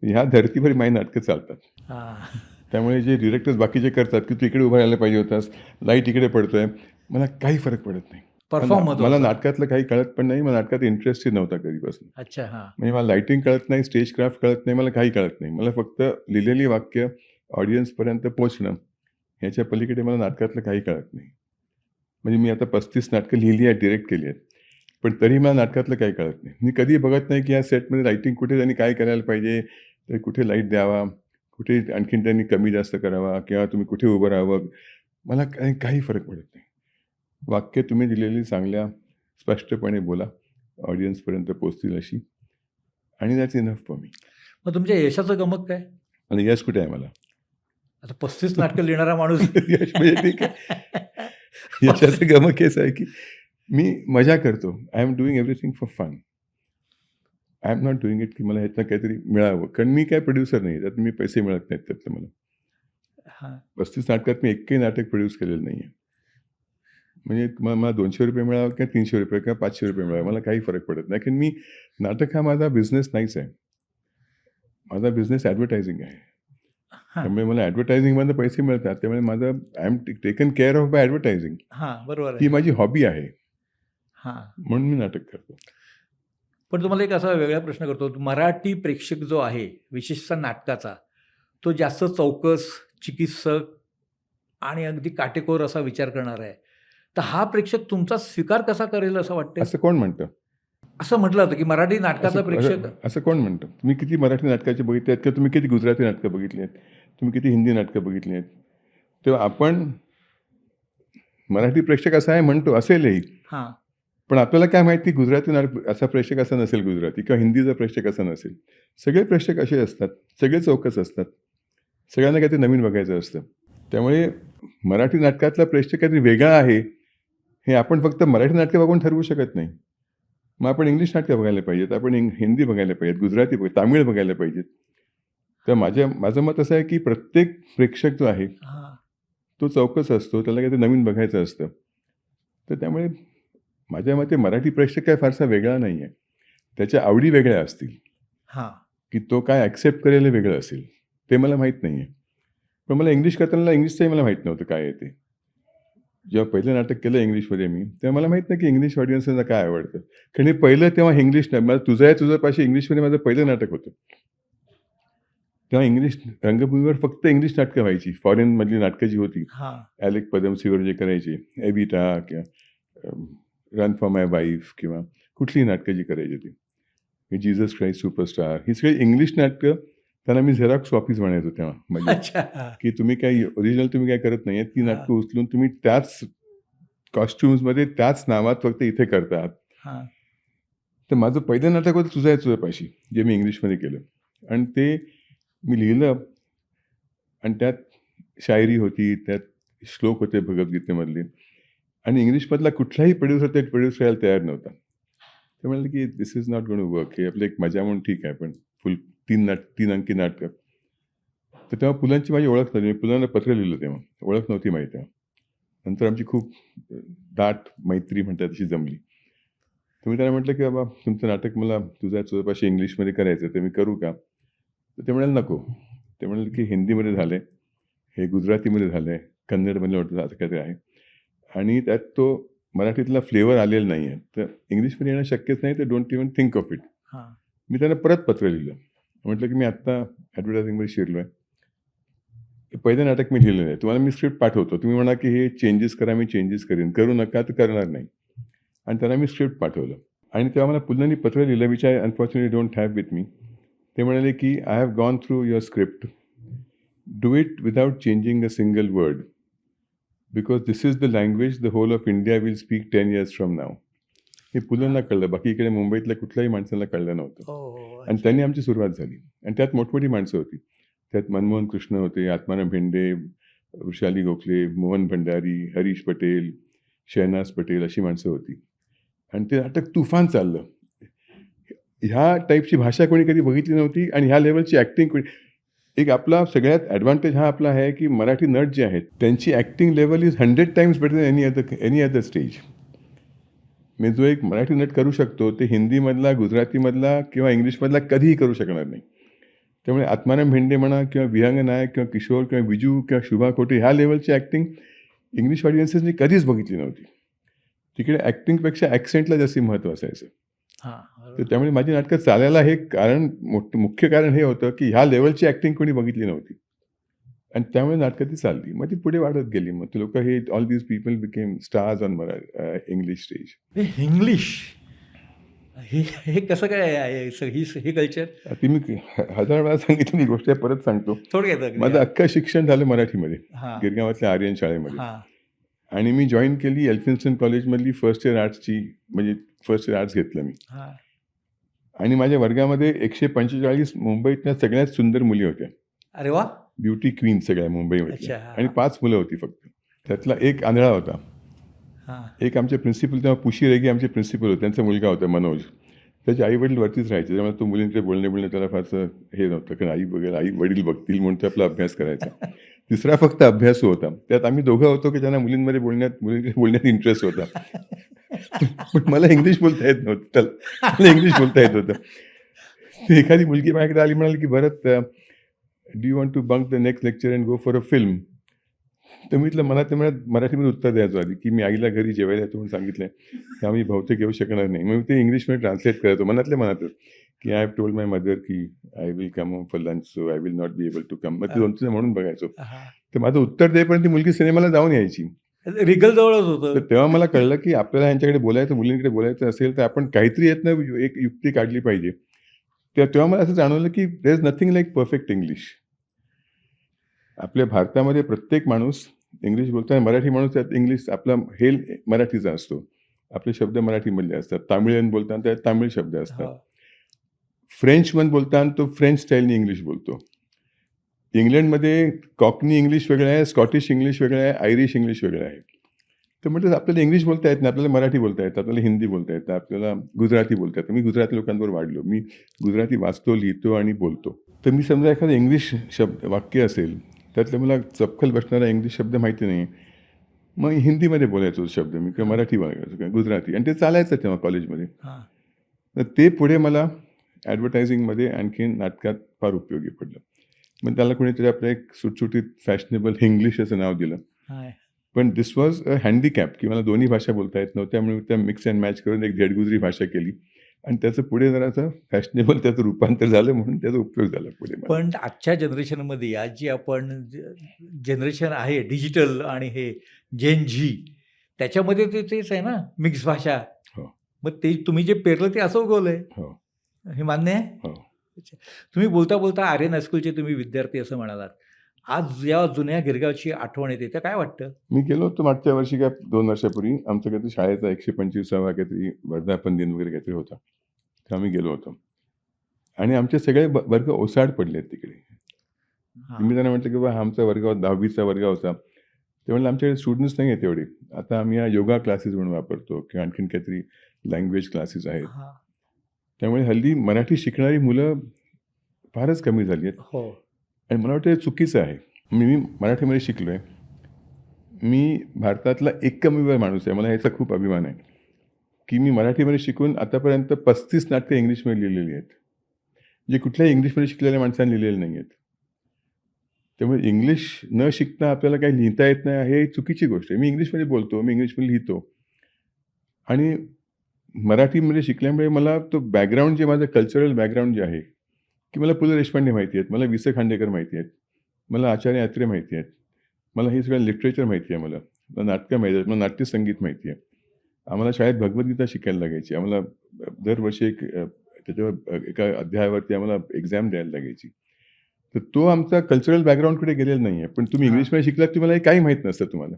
ह्या धर्तीवर माझी नाटकं चालतात. हां. त्यामुळे जे डिरेक्टर्स बाकीचे करतात की तू इकडे उभं राहायला पाहिजे होतास, लाईट इकडे पडतोय, मला काही फरक पडत नाही. परफॉर्म मला महत्त्वाचा. नाटकातलं काही कळत पण नाही. मला नाटकात इंटरेस्टही नव्हता कधीपासून. अच्छा. हां. म्हणजे मला लाईटिंग कळत नाही, स्टेज क्राफ्ट कळत नाही, मला काही कळत नाही. मला फक्त लिहिलेली वाक्य ऑडियन्सपर्यंत पोचणं, ह्याच्या पलीकडे मला नाटकातलं काही कळत नाही. म्हणजे मी आता 35 नाटकं लिहिली आहेत, डिरेक्ट केली आहेत. पण तरी मला नाटकातलं काही कळत नाही. मी कधीही बघत नाही की या सेटमध्ये लाईटिंग कुठे त्यांनी काय करायला पाहिजे, तर कुठे लाईट द्यावा, कुठे आणखीन त्यांनी कमी जास्त करावा किंवा तुम्ही कुठे उभं राहावं. मला काही फरक पडत नाही. वाक्य तुम्ही दिलेली चांगल्या स्पष्टपणे बोला, ऑडियन्सपर्यंत पोहोचतील अशी, आणि दॅट्स इनफ फॉर मी. मग तुमच्या यशाचं गमक काय? आणि यश कुठे आहे मला? आता 35 नाटकं लिहिणारा माणूस. यश म्हणजे ठीक आहे. यशाचं गमक हेच आहे की मी मजा करतो. I am doing everything for fun. I am not doing it की मला ह्यातनं काहीतरी मिळावं. कारण मी काय प्रोड्युसर नाही. त्यात मी पैसे मिळत नाहीत त्यातलं मला. हां. 35 नाटकात मी एकही नाटक प्रोड्यूस केलेलं नाही आहे. म्हणजे मला ₹200 मिळावं किंवा ₹300 किंवा ₹500 मिळावं, मला काही फरक पडत नाही. कारण मी नाटक हा माझा बिझनेस नाहीच आहे. माझा बिझनेस ॲडव्हर्टायझिंग आहे. हां. त्यामुळे मला ॲडव्हर्टायझिंगमधनं पैसे मिळतात. त्यामुळे माझं I am taken care of by advertising. हां, बरोबर ही आहे. माझी हॉबी आहे. हां. म्हणून मी नाटक करतो. पण तुम्हाला एक असा वेगळा प्रश्न करतो. मराठी प्रेक्षक जो आहे, विशेषतः नाटकाचा, तो जास्त चौकस, चिकित्सक आणि अगदी काटेकोर असा विचार करणारा आहे. तर हा प्रेक्षक तुमचा स्वीकार कसा करेल असं वाटतंय? असं कोण म्हणतं? असं म्हटलं जातं की मराठी नाटकाचा प्रेक्षक असं कोण म्हणतं? तुम्ही किती मराठी नाटकाचे बघितले आहेत किंवा तुम्ही किती गुजराती नाटकं बघितली आहेत? तुम्ही किती हिंदी नाटकं बघितली आहेत? तेव्हा आपण मराठी प्रेक्षक असा आहे म्हणतो, असेलही. हां. पण आपल्याला काय माहिती गुजराती असा प्रेक्षक असा नसेल गुजराती, किंवा हिंदीचा प्रेक्षक असा नसेल. सगळे प्रेक्षक असे असतात, सगळे चौकस असतात. सगळ्यांना काहीतरी नवीन बघायचं असतं. त्यामुळे मराठी नाटकातला प्रेक्षक काहीतरी वेगळा आहे, हे आपण फक्त मराठी नाटकं बघून ठरवू शकत नाही. मग आपण इंग्लिश नाटकं बघायला पाहिजेत, आपण हिंदी बघायला पाहिजेत, गुजराती तामिळ बघायला पाहिजेत. तर माझं मत असं आहे की प्रत्येक प्रेक्षक जो आहे तो चौकस असतो, त्याला काहीतरी नवीन बघायचं असतं. तर त्यामुळे माझ्या मते मराठी प्रेक्षक काय फारसा वेगळा नाही आहे. त्याच्या आवडी वेगळ्या असतील, की तो काय ॲक्सेप्ट करेल हे वेगळं असेल, ते मला माहीत नाही आहे. पण मला इंग्लिश करताना इंग्लिशचंही मला माहीत नव्हतं काय आहे ते. जेव्हा पहिलं नाटक केलं इंग्लिशमध्ये मी, तेव्हा मला माहीत नाही की इंग्लिश ऑडियन्सना काय आवडतं. कारण हे पहिलं तेव्हा इंग्लिश नाही, मला तुझ्यापाशी इंग्लिशमध्ये माझं पहिलं नाटक होतं. तेव्हा इंग्लिश रंगभूमीवर फक्त इंग्लिश नाटकं व्हायची. फॉरेनमधली नाटकं जी होती, ॲलेक पदमसीवर जे करायचे, एविटा किंवा रन फॉर माय वाईफ किंवा कुठलीही नाटकं जी करायची ती, जीसस क्राइस्ट सुपरस्टार, ही सगळी इंग्लिश नाटकं. त्यांना मी झेरॉक्स कॉपीज म्हणायचो तेव्हा, म्हणजे की तुम्ही काही ओरिजिनल तुम्ही काय करत नाही, ती नाटकं उचलून तुम्ही त्याच कॉस्ट्युम्समध्ये त्याच नावात फक्त इथे करतात. तर माझं पहिलं नाटक होतं तुझ्यापाशी, जे मी इंग्लिशमध्ये केलं, आणि ते मी लिहिलं, आणि त्यात शायरी होती, त्यात श्लोक होते भगवद्गीतेमधले, आणि इंग्लिशमधला कुठलाही प्रोड्यूसर ते प्रोड्यूस करायला तयार नव्हता. ते म्हणाले की this is not going to work, हे आपलं एक मजा म्हणून ठीक आहे, पण फुल 3 अंकी नाटकं. तर तेव्हा पुलंची माझी ओळख नव्हती. मी पुलांना पत्र लिहिलं तेव्हा, ओळख नव्हती माहिती तेव्हा. नंतर आमची खूप दाट मैत्री म्हणतात तशी जमली. तर मी त्याला म्हटलं की बाबा तुमचं नाटक मला तुझ्यापाशी इंग्लिशमध्ये करायचं, तर मी करू का? तर ते म्हणाले नको. ते म्हणाले की हिंदीमध्ये झालं आहे, हे गुजरातीमध्ये झालं आहे, कन्नडमध्ये वाटतं असं काहीतरी आहे, आणि त्यात तो मराठीतला फ्लेवर आलेला नाही आहे, तर इंग्लिशमध्ये येणं शक्यच नाही, तर don't even think of it. मी त्यांना परत पत्र लिहिलं, म्हटलं की मी आत्ता ॲडव्हर्टायझिंगमध्ये शिरलो आहे, पहिलं नाटक मी लिहिलेलं आहे, तुम्हाला मी स्क्रिप्ट पाठवतो, तुम्ही म्हणा की हे चेंजेस करा, मी चेंजेस करेन, करू नका तर करणार नाही. आणि त्यांना मी स्क्रिप्ट पाठवलं, आणि तेव्हा मला पुन्हा पत्र लिहिलं, which I unfortunately don't have with me. ते म्हणाले की I have gone through your script, do it without changing a single word, because this is the language the whole of India will speak 10 years from now. हे पुलंना कळलं, बाकी इकडे मुंबईतल्या कुठल्याही माणसाला कळलं नव्हतं. आणि त्यांनी आमची सुरुवात झाली, आणि त्यात मोठमोठी माणसं होती. त्यात मनमोहन कृष्ण होते, आत्माराम भेंडे, वृषाली गोखले, मोहन भंडारी, हरीश पटेल, शहनाज पटेल, अशी माणसं होती. आणि ते नाटक तुफान चाललं. ह्या टाईपची भाषा कोणी कधी बघितली नव्हती, आणि ह्या लेवलची ॲक्टिंग कोणी. एक आपला सगळ्यात ॲडव्हान्टेज हा आपला आहे की मराठी नट जे आहेत त्यांची acting level is 100 times better than any other stage. मी जो एक मराठी नट करू शकतो, ते हिंदीमधला, गुजरातीमधला किंवा इंग्लिशमधला कधीही करू शकणार नाही. त्यामुळे आत्माराम भेंडे म्हणा, किंवा विहंग नायक, किंवा किशोर, किंवा विजू, किंवा शुभा खोटे, ह्या लेवलची ॲक्टिंग इंग्लिश ऑडियन्सेसनी कधीच बघितली नव्हती. तिकडे ॲक्टिंगपेक्षा ॲक्सेंटला जास्ती महत्त्व असायचं. तर त्यामुळे माझी नाटकं चालायला हे कारण, मुख्य कारण हे होतं की ह्या लेवलची ॲक्टिंग कोणी बघितली नव्हती, आणि त्यामुळे नाटकं ती चालली. मग ती पुढे वाढत गेली. मग ते लोक, हे all these people became stars on English stage. English हे कसं काय आहे हे कल्चर? ती मी 1000 वेळा सांगितलेली गोष्ट परत सांगतो. थोडक्यात माझं अख्खं शिक्षण झालं मराठीमध्ये, गिरगावातल्या आर्यन शाळेमध्ये, आणि मी जॉईन केली एल्फिन्स्टन कॉलेजमधली फर्स्ट इयर आर्ट्सची, म्हणजे फर्स्ट इयर आर्ट्स घेतलं मी. आणि माझ्या वर्गामध्ये 145 मुंबईतल्या सगळ्यात सुंदर मुली होत्या. अरे वा, ब्युटी क्वीन सगळ्या मुंबईमध्ये, आणि 5 मुलं होती फक्त. त्यातला एक आंधळा होता. एक आमचे प्रिन्सिपल तेव्हा पुशी रेगे आमचे प्रिन्सिपल होते, त्यांचा मुलगा होता मनोज. त्याचे आई वडील वरतीच राहायचे, त्यामुळे तो मुलींकडे बोलणे त्याला फारसं हे नव्हतं, कारण आई वडील बघतील म्हणून ते आपला अभ्यास करायचा. तिसरा फक्त अभ्यासू होता. त्यात आम्ही दोघं होतो की ज्यांना मुलींकडे बोलण्यात इंटरेस्ट होता. पण मला इंग्लिश बोलता येत नव्हतं, त्याला इंग्लिश बोलता येत होतं. एखादी मुलगी माझ्याकडे आली, म्हणाली की Bharat, do you want to bunk the next lecture and go for a film? तर मी म्हटलं, मला ते मराठीमध्ये उत्तर द्यायचं आधी की मी आईला घरी जेवायला येतो म्हणून सांगितलं, त्यामुळे बहुतेक येऊ शकणार नाही. मग मी ते इंग्लिशमध्ये ट्रान्सलेट करायचो मनातच की I have told my mother की I will come home for lunch, so I will not be able to come. मग ते 2-3 म्हणून बघायचो. तर माझं उत्तर देईपर्यंत ती मुलगी सिनेमाला जाऊन यायची. रिगल जवळच होतं. तर तेव्हा मला कळलं की आपल्याला यांच्याकडे बोलायचं, मुलींकडे बोलायचं असेल तर आपण काहीतरी एक युक्ती काढली पाहिजे. तेव्हा मला असं जाणवलं की there is nothing like perfect English. आपल्या भारतामध्ये प्रत्येक माणूस इंग्लिश बोलताना, मराठी माणूस त्यात इंग्लिश आपला हेल मराठीचा असतो, आपले शब्द मराठीमधले असतात. तामिळियन बोलताना त्यात तामिळ शब्द असतात. हो. फ्रेंचमन बोलताना तो फ्रेंच स्टाईलनी इंग्लिश बोलतो. इंग्लंडमध्ये कॉकनी इंग्लिश वेगळं आहे, स्कॉटिश इंग्लिश वेगळं आहे, आयरिश इंग्लिश वेगळं आहे. तर म्हटलं आपल्याला इंग्लिश बोलता येत नाही, आपल्याला मराठी बोलता येतं, आपल्याला हिंदी बोलता येतं, आपल्याला गुजराती बोलता येतं. मी गुजराती लोकांबरोबर वाढलो. मी गुजराती वाचतो, लिहितो आणि बोलतो. तर मी समजा एखादं इंग्लिश वाक्य असेल, त्यातलं मला चपखल बसणारा इंग्लिश शब्द माहिती नाही, मग हिंदीमध्ये बोलायचो शब्द मी किंवा मराठी बोलायचो किंवा गुजराती, आणि ते चालायचं तेव्हा कॉलेजमध्ये. हां. तर ते पुढे मला ॲडव्हर्टायझिंगमध्ये आणखीन नाटकात फार उपयोगी पडलं. मग त्याला कोणीतरी आपलं एक सुटसुटीत फॅशनेबल इंग्लिश असं नाव दिलं. हाय. पण दिस वॉज अ हँडिकॅप की मला दोन्ही भाषा बोलता येत नव्हत्या, म्हणून त्या मिक्स अँड मॅच करून एक झेडगुजरी भाषा केली आणि त्याचं पुढे जरासं फॅशनेबल त्याचं रूपांतर झालं, म्हणून त्याचा उपयोग झाला पुढे मला. पण आजच्या जनरेशनमध्ये आज जी आपण जनरेशन आहे डिजिटल आणि हे जेन झी, त्याच्यामध्ये ते तेच आहे ना मिक्स भाषा. हो. मग ते तुम्ही जे पेरलं ते असं उगवलंय, हो. हे मान्य आहे? हो. अच्छा. तुम्ही बोलता बोलता आर्यन हायस्कूलचे तुम्ही विद्यार्थी असं म्हणालात. आज या जुन्या गिरगावची आठवण येते, तर काय वाटतं? मी गेलो होतो मागच्या वर्षी, काय 2 वर्षापूर्वी आमचं काहीतरी शाळेचा 125वा काहीतरी वर्धापन दिन वगैरे काहीतरी होता, तर आम्ही गेलो होतो आणि आमचे सगळे वर्ग ओसाड पडलेत तिकडे. हां. मी त्यांना म्हटलं की बा आमचा वर्ग 10वीचा वर्ग होता. ते म्हणलं आमच्याकडे स्टुडंट्स नाही आहेत तेवढे, आता आम्ही या योगा क्लासेस म्हणून वापरतो किंवा आणखीन काहीतरी लँग्वेज क्लासेस आहेत. हां. त्यामुळे हल्ली मराठी शिकणारी मुलं फारच कमी झाली आहेत हो. आणि मला वाटतं हे चुकीचं आहे. मी मराठीमध्ये शिकलो आहे. मी भारतातला एकमेव माणूस आहे, मला ह्याचा खूप अभिमान आहे की मी मराठीमध्ये शिकून आतापर्यंत 35 नाटकं इंग्लिशमध्ये लिहिलेली आहेत, जे कुठल्याही इंग्लिशमध्ये शिकलेल्या माणसांनी लिहिलेले नाही आहेत. त्यामुळे इंग्लिश न शिकता आपल्याला काही लिहिता येत नाही हे चुकीची गोष्ट आहे. मी इंग्लिशमध्ये बोलतो, मी इंग्लिशमध्ये लिहितो आणि मराठीमध्ये शिकल्यामुळे मला तो बॅकग्राऊंड, जे माझं कल्चरल बॅकग्राऊंड जे आहे, की मला पु ल देशपांडे माहिती आहेत, मला वि स खांडेकर माहिती आहेत, मला आचार्य अत्रे माहिती आहेत, मला हे सगळं लिटरेचर माहिती आहे, मला नाटकं माहिती आहेत, मला नाट्यसंगीत माहिती आहे. आम्हाला शाळेत भगवद्गीता शिकायला लागायची. आम्हाला दरवर्षी एक त्याच्यावर एका अध्यायावरती आम्हाला एक्झाम द्यायला लागायची. तर तो आमचा कल्चरल बॅकग्राऊंडकडे गेलेला नाही आहे. पण तुम्ही हां. इंग्लिशमध्ये शिकलात, तुम्हाला हे काही माहीत नसतं. तुम्हाला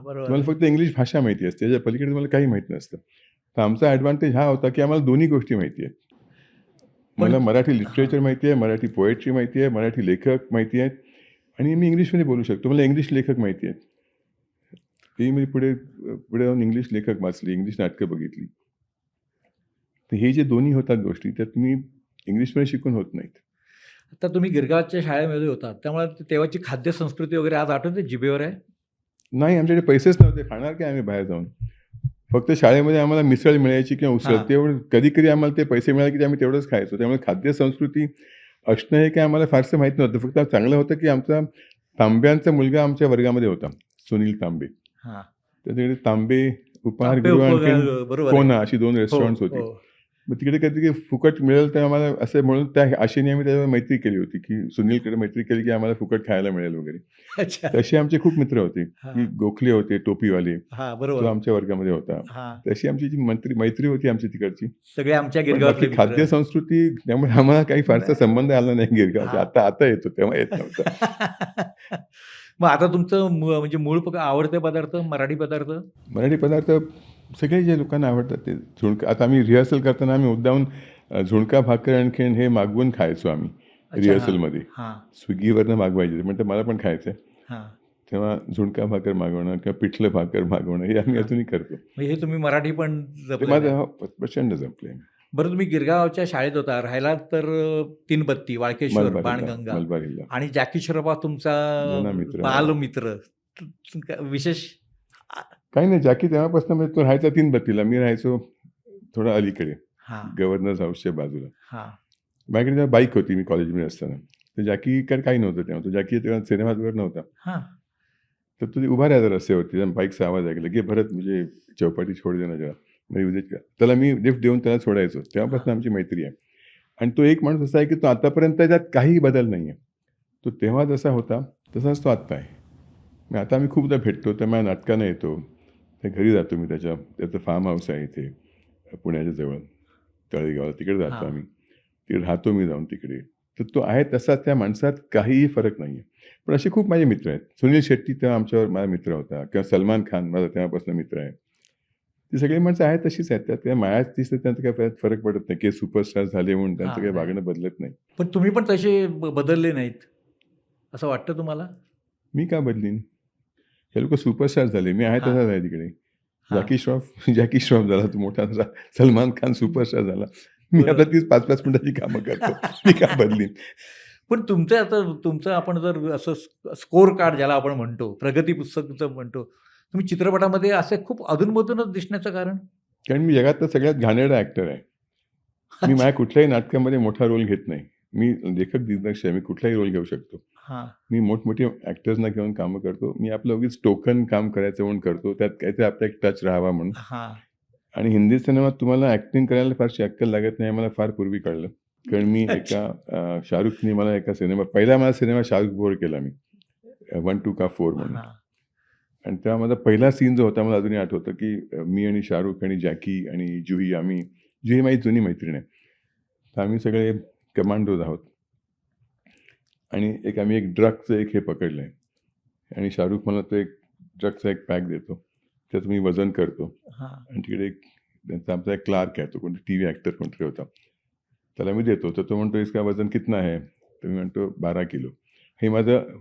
बरोबर तुम्हाला आहे. फक्त इंग्लिश भाषा माहिती असते, त्याच्या पलीकडे तुम्हाला काही माहीत नसतं. तर आमचा ॲडव्हान्टेज हा होता की आम्हाला दोन्ही गोष्टी माहिती आहेत. पण मला मराठी हां. लिटरेचर माहिती आहे, मराठी पोएट्री माहिती आहे, मराठी लेखक माहिती आहेत आणि मी इंग्लिशमध्ये बोलू शकतो. मला इंग्लिश लेखक माहिती आहेत. ते मी पुढे पुढे जाऊन इंग्लिश लेखक वाचले, इंग्लिश नाटकं बघितली. तर हे जे दोन्ही होतात गोष्टी, त्या तुम्ही इंग्लिशमध्ये शिकून होत नाहीत. आता तुम्ही गिरगावच्या शाळेमध्ये होता, त्यामुळे तेव्हाची खाद्य संस्कृती वगैरे आज आठवते, जिभेवर आहे? नाही, आमच्याकडे पैसेच नव्हते, खाणार काय आम्ही बाहेर जाऊन. फक्त शाळेमध्ये आम्हाला मिसळ मिळायची किंवा उसळ, हां. तेवढं कधी-कधी आम्हाला ते पैसे मिळाले की आम्ही तेवढंच खायचो. त्यामुळे खाद्य संस्कृती असणं हे काय आम्हाला फारसं माहीत नव्हतं. फक्त चांगलं होतं की आमचा तांब्यांचा मुलगा आमच्या वर्गामध्ये होता, सुनील तांबे. हां. त्याच्याकडे तांबे तांबे उपहारगृह आणखीन बरोबर आहे. कोना अशी 2 हो, रेस्टॉरंट्स होती. हो. मग तिकडे कधी फुकट मिळेल तर आम्हाला असं म्हणून त्या आशेने आम्ही त्याच्यावर मैत्री केली होती, की सुनीलकडे मैत्री केली की आम्हाला फुकट खायला मिळेल वगैरे. अच्छा. तसे आमचे खूप मित्र होते, हां. की गोखले होते, टोपीवाले, हां, तो बरोबर. आमच्या वर्गामध्ये होता. हां. तशी आमची जी मैत्री होती आमची तिकडची. सगळे आमच्या पण गिरगावातले बाकी खाद्य मित्र. संस्कृती, त्यामुळे आम्हाला काही फारसा संबंध आला नाही गिरगावचा. हां. आता येतो, तेव्हा येत नव्हता. मग आता तुमचं म्हणजे मूळ आवडते पदार्थ, मराठी पदार्थ? मराठी पदार्थ सगळे जे लोकांना आवडतात ते झुणका. आता आम्ही रिहर्सल करताना आम्ही मुद्दामून झुणका भाकर आणखीन हे मागवून खायचो आम्ही अच्छा. रिहर्सलमध्ये. हां. स्विगीवरनं मागवायचे, म्हणतं मला पण खायचं आहे. हां. तेव्हा झुणका भाकर मागवणं किंवा पिठलं भाकर मागवणं हे आम्ही हां. अजूनही करतो. म्हणजे हे तुम्ही मराठी पण ते जपलं माझं आहे. प्रचंड जपले. बरं, तुम्ही गिरगावच्या शाळेत होता, राहिला तर तीनबत्ती, वाळकेश्वर, मलबार हिल्ला, बाणगंगा मलबार हिल्ला. आणि जॅकी श्रॉफ तुमचा जुना मित्र. बालमित्र. विशेष काही नाही, जॅकी तेव्हापासून म्हणजे तो राहायचा तीनबत्तीला, मी राहायचो थोडं अलीकडे, हां. गव्हर्नर्स हाऊसच्या बाजूला. हां. माझ्याकडे तेव्हा बाईक होती, मी कॉलेजमध्ये असताना. तर जॅकीकडे काही नव्हतं तेव्हा. तो जॅकी तेव्हा सिनेमात वगैरे नव्हता. हां. तर तो उभा राहायचा रस्त्यावरती, त्याला बाईकचा आवाज ऐकला की भरत म्हणजे चौपाटी छोड देना जरा, म्हणजे उद्या त्याला मी लिफ्ट देऊन त्याला सोडायचो. तेव्हापासून आमची मैत्री आहे. आणि तो एक माणूस असा आहे की तो आतापर्यंत त्यात काहीही बदल नाही आहे. तो तेव्हा जसा होता तसाच तो आत्ता आहे. मग आता आम्ही खूपदा भेटतो, तर माझ्या नाटकानं येतो, त्या घरी जातो मी, त्याचं फार्म हाऊस आहे इथे पुण्याच्या जवळ तळेगावला, तिकडे जातो हां. आम्ही. तिकडे राहतो मी जाऊन तिकडे. तर तो आहे तसा, त्या माणसात काहीही फरक नाही आहे. पण असे खूप माझे मित्र आहेत. सुनील शेट्टी तेव्हा आमच्यावर माझा मित्र होता, किंवा सलमान खान माझा तेव्हापासून मित्र आहे. ती सगळी माणसं आहेत तशीच आहेत. त्यात काय मायाच दिसते, त्यांचा काय फरक पडत नाही की सुपरस्टार झाले म्हणून त्यांचं हां, काही नाही. वागणं बदलत नाही. पण तुम्ही पण तसे बदलले नाहीत, असं वाटतं तुम्हाला? मी का बदलीन? हे लोकं सुपरस्टार झाले. मी आहे हां, तसाच आहे तिकडे. हां. जॅकी श्रॉफ जॅकी श्रॉफ झाला, तो मोठा झाला. सलमान खान सुपरस्टार झाला. मी आता बरोबर. 30-5-5 मिनिटाची कामं करतो. मी का बदलीन? पण तुमचं आता तुमचं आपण जर असं स्कोर कार्ड ज्याला आपण म्हणतो, प्रगती पुस्तकचं म्हणतो, तुम्ही चित्रपटामध्ये असे खूप अधूनमधूनच दिसण्याचं कारण? कारण मी जगातला सगळ्यात घाणेरडा ॲक्टर आहे. मी माझ्या कुठल्याही नाटकामध्ये मोठा रोल घेत नाही. मी लेखक दिग्दर्शक आहे. मी कुठलाही रोल घेऊ शकतो. हां, मी मोठमोठे ॲक्टर्सना घेऊन कामं करतो. मी आपलं उगीच टोकन काम करायचं म्हणून करतो. त्यात काहीतरी आपला एक टच राहावा म्हणून. हां. आणि हिंदी सिनेमात तुम्हाला ॲक्टिंग करायला फारशी अक्कल लागत नाही, हे मला फार पूर्वी कळलं. कारण मी अच्छा. शाहरुखनी मला एका पहिला माझा सिनेमा शाहरुख बरोबर केला मी. 1, 2 का 4 म्हणून. हां. आणि तेव्हा माझा पहिला सीन जो होता मला अजूनही आठवतं, की मी आणि शाहरुख आणि जॅकी आणि जुही जुही माझी जुनी मैत्रीण आहे. तर आम्ही सगळे कमांडोज आहोत. आणि आम्ही एक ड्रगचं हे पकडलं आहे. आणि शाहरुख मला तो एक ड्रगचा एक पॅक देतो. त्याचं मी वजन करतो. हां. आणि तिकडे त्यांचा आमचा एक क्लार्क आहे, तो कोणता टीव्ही ॲक्टर कोणतरी होता. त्याला मी देतो. तर तो म्हणतो, "इसका वजन कितना है?" तर मी म्हणतो, "12 किलो." हे माझं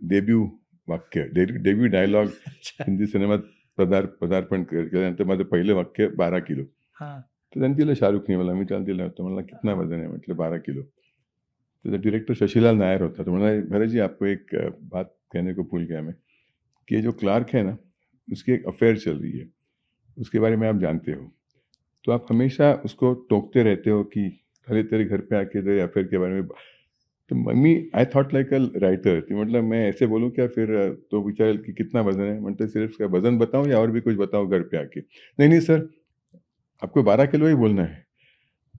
डेब्यू वाक्य, डेब्यू डायलॉग अच्छा. हिंदी सिनेमात पदार्पण केल्यानंतर माझं पहिलं वाक्य 12 किलो. हां. तर त्यांनी दिलं शाहरुखने मला. मी त्याला दिलं होतं. मला कितना वजन है? म्हटलं 12 किलो. त्याचा डायरेक्टर शशिलाल नायर होता. तो म्हणाला, "भरत जी आपको एक बात कहने को भूल गया मैं, कि ये जो क्लार्क है ना, उसकी एक अफेयर चल रही है. उसके बारे में आप जानते हो. तो आप हमेशा उसको टोकते रहते हो कि अरे तेरे घर पे आके तेरे अफेयर के बारे में." तो मी I thought like a writer. ती म्हटलं, "मैं ऐसे बोलूँ क्या फिर तो विचारेल की कितना वजन है?" म्हणते, "सिर्फ उसका वजन बताऊँ या और भी कुछ बताऊँ घर पे आके?" "नहीं, नहीं सर, आपको 12 किलो ही बोलना है."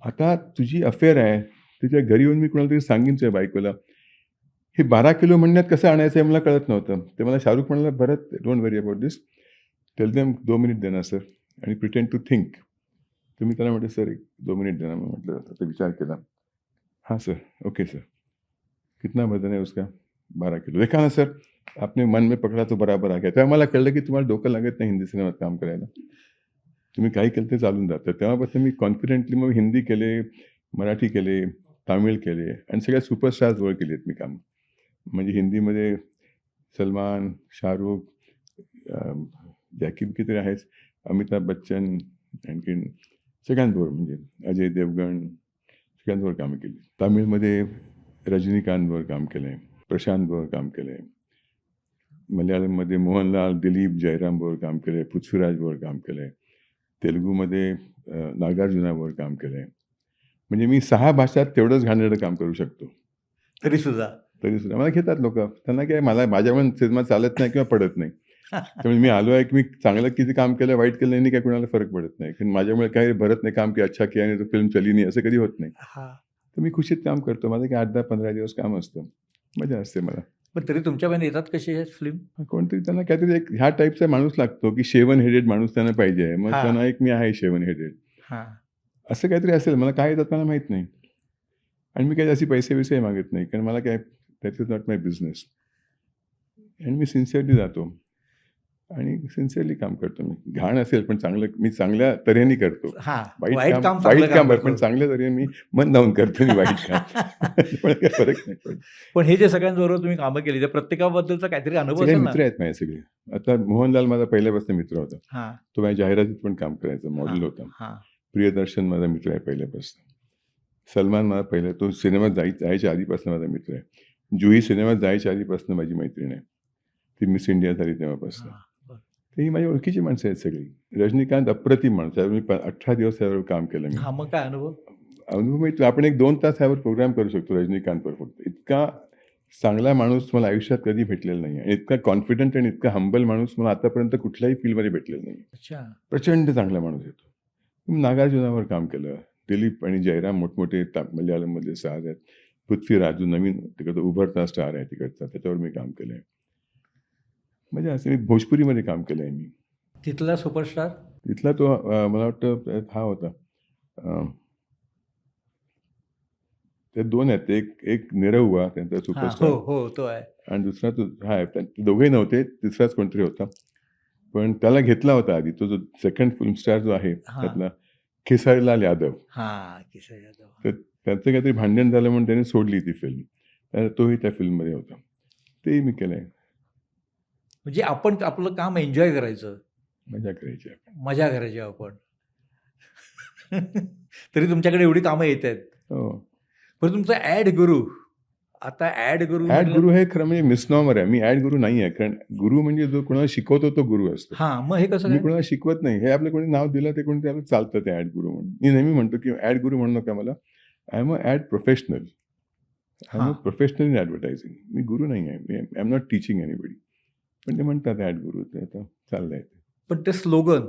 आता तुझी अफेअर आहे. तुझ्या घरी येऊन मी कुणाला तरी सांगेन तुझ्या बायकोला. हे 12 किलो म्हणण्यात कसं आणायचं हे मला कळत नव्हतं. तर मला शाहरुख म्हणाला, "Bharat, don't worry about this. Tell them 2 minute देना सर आणि प्रिटेंड टू थिंक." तर मी त्याला म्हटलं, "सर 2 मिनिट देना." मी म्हटलं, आता विचार केला. "हाँ सर, ओके सर. कितना वजन है उसका?" 12 किलो. "देखा ना सर, आपने मन में पकडा तो बराबर आ गया." तेव्हा मला कळलं की तुम्हाला डोकं लागत नाही हिंदी सिनेमात काम करायला. तुम्ही काही केलं ते चालून जातं. तेव्हापासून मी कॉन्फिडेंटली मग हिंदी केले, मराठी केले, तामिळ केले आणि सगळ्या सुपरस्टार्सवर केली आहेत मी कामं. म्हणजे हिंदीमध्ये सलमान, शाहरुख, जॅकी तरी आहेच, अमिताभ बच्चन, आणखीन सगळ्यांबरोबर म्हणजे अजय देवगण, सगळ्यांबरोबर कामं केली. तामिळमध्ये रजनीकांतबरोबर काम केलं आहे, प्रशांतबरोबर काम केलं आहे. मल्याळममध्ये मोहनलाल, दिलीप, जयरामबरोबर काम केलं आहे, पृथ्वीराजबरोबर काम केलं आहे. तेलुगूमध्ये नागार्जुनाबरोबर काम केलं आहे. म्हणजे मी 6 भाषात तेवढंच घाणेरडं काम करू शकतो. तरीसुद्धा. तरीसुद्धा मला घेतात लोकं. त्यांना काय माझ्यामुळे सिनेमा चालत नाही किंवा पडत नाही. त्यामुळे मी आलो आहे की मी चांगलं किती काम केलं, वाईट केलं यांनी काय कुणाला फरक पडत नाही. कारण माझ्यामुळे काही भरत नाही काम की अच्छा किया नाही तो फिल्म चली नाही, असं कधी होत नाही. हां. तर मी खुशीत काम करतो. माझं काय 8-10, 15 दिवस काम असतं. मजा असते मला. पण तरी तुमच्यापर्यंत येतात कशी हे फिल्म? कोणतरी त्यांना काहीतरी एक ह्या टाईपचा माणूस लागतो की शेवन हेडेड माणूस त्यांना पाहिजे आहे. मग हां. त्यांना एक मी आहे शेवन हेडेड. हां. असं काहीतरी असेल. मला काय येतात मला माहीत नाही. आणि मी काही असे पैसे-बिसे मागत नाही. कारण मला काय that is not my business. आणि मी सिन्सिअरली जातो. आणि सिन्सिअरली काम करतो मी. घाण असेल पण चांगलं मी चांगल्या तऱ्हेने करतो. हां. वाईट काम चांगलं वाईट काम करतो. पण चांगल्या तऱ्हेने मी मन लावून करतो मी वाईट काम. पण काही फरक नाही पडत. पण हे जे सगळ्यांबरोबर तुम्ही कामं केली, त्या प्रत्येकाबद्दलचा काहीतरी अनुभव सगळे असेल ना? मित्र आहेत माझे सगळे. आता मोहनलाल माझा पहिल्यापासून मित्र होता. हां. तो माझ्या जाहिरातीत पण काम करायचा, मॉडेल होता. हां. प्रियदर्शन माझा मित्र आहे पहिल्यापासून. सलमान माझा पहिला तो सिनेमात जायच्या आधीपासून माझा मित्र आहे. जुही सिनेमात जायच्या आधीपासून माझी मैत्रीण आहे. ती मिस इंडिया झाली तेव्हापासून. हां. बरं. तर ही माझी ओळखीची माणसं आहेत सगळी. रजनीकांत अप्रतिम माणूस आहे. मी 18 दिवस त्यावर काम केलं मी. हां, मग काय अनुभव? अनुभव म्हणजे आपण एक 2 तास ह्यावर प्रोग्राम करू शकतो रजनीकांतवर फक्त. इतका चांगला माणूस मला आयुष्यात कधी भेटलेला नाही आणि इतका कॉन्फिडंट आणि इतका हंबल माणूस मला आतापर्यंत कुठल्याही फील्डमध्ये भेटलेला नाही. अच्छा. प्रचंड चांगला माणूस आहे तो. नागार्जुनावर काम केलं. दिलीप आणि जयराम मोठमोठे मल्याळममधले स्टार आहेत. पृथ्वीराज जो नवीन तिकडचा उभरता स्टार आहे तिकडचा, त्याच्यावर मी काम केलं आहे. म्हणजे असं मी भोजपुरीमध्ये काम केलं आहे मी. तिथला सुपरस्टार? तिथला तो मला वाटतं हा होता. ते 2 आहेत. एक निरहुआ त्यांचा हां. सुपरस्टार हो, हो. तो आहे. आणि दुसरा तो हा आहे. ते दोघेही नव्हते. तिसराच कोणतरी होता. पण त्याला घेतला होता आधी. तो जो सेकंड फिल्म स्टार जो आहे हां. त्यातला खेसारीलाल यादव. हां, किसन यादव. तर त्यांचं काहीतरी भांडण झालं म्हणून त्याने सोडली ती फिल्म. तर तोही त्या फिल्ममध्ये होता. तेही मी केलंय. म्हणजे आपण आपलं काम एन्जॉय करायचं, मजा करायची आपण. मजा करायची आपण. तरी तुमच्याकडे एवढी कामं येत आहेत. हो. पण तुमचा ॲड गुरु, आता ॲड गुरु ॲड म्हटलं. गुरु हे खरं म्हणजे मिसनॉमर आहे. मी ॲड गुरु नाही आहे. कारण गुरु म्हणजे जो कोणाला शिकवतो तो गुरु असतो. हां, मग हे कसं मी काय? कोणाला शिकवत नाही. हे आपलं कोणी नाव दिलं ते कोणी त्याला चालतं ते ॲड गुरु म्हणून. मी नेहमी म्हणतो की ॲड गुरु म्हणू नका मला. I am a ad professional. I am a हां. Professional in advertising. मी गुरु नाही आहे. I am not teaching anybody. पण ते म्हणतात ॲड गुरु. ते आता चाललंय ते. पण ते स्लोगन,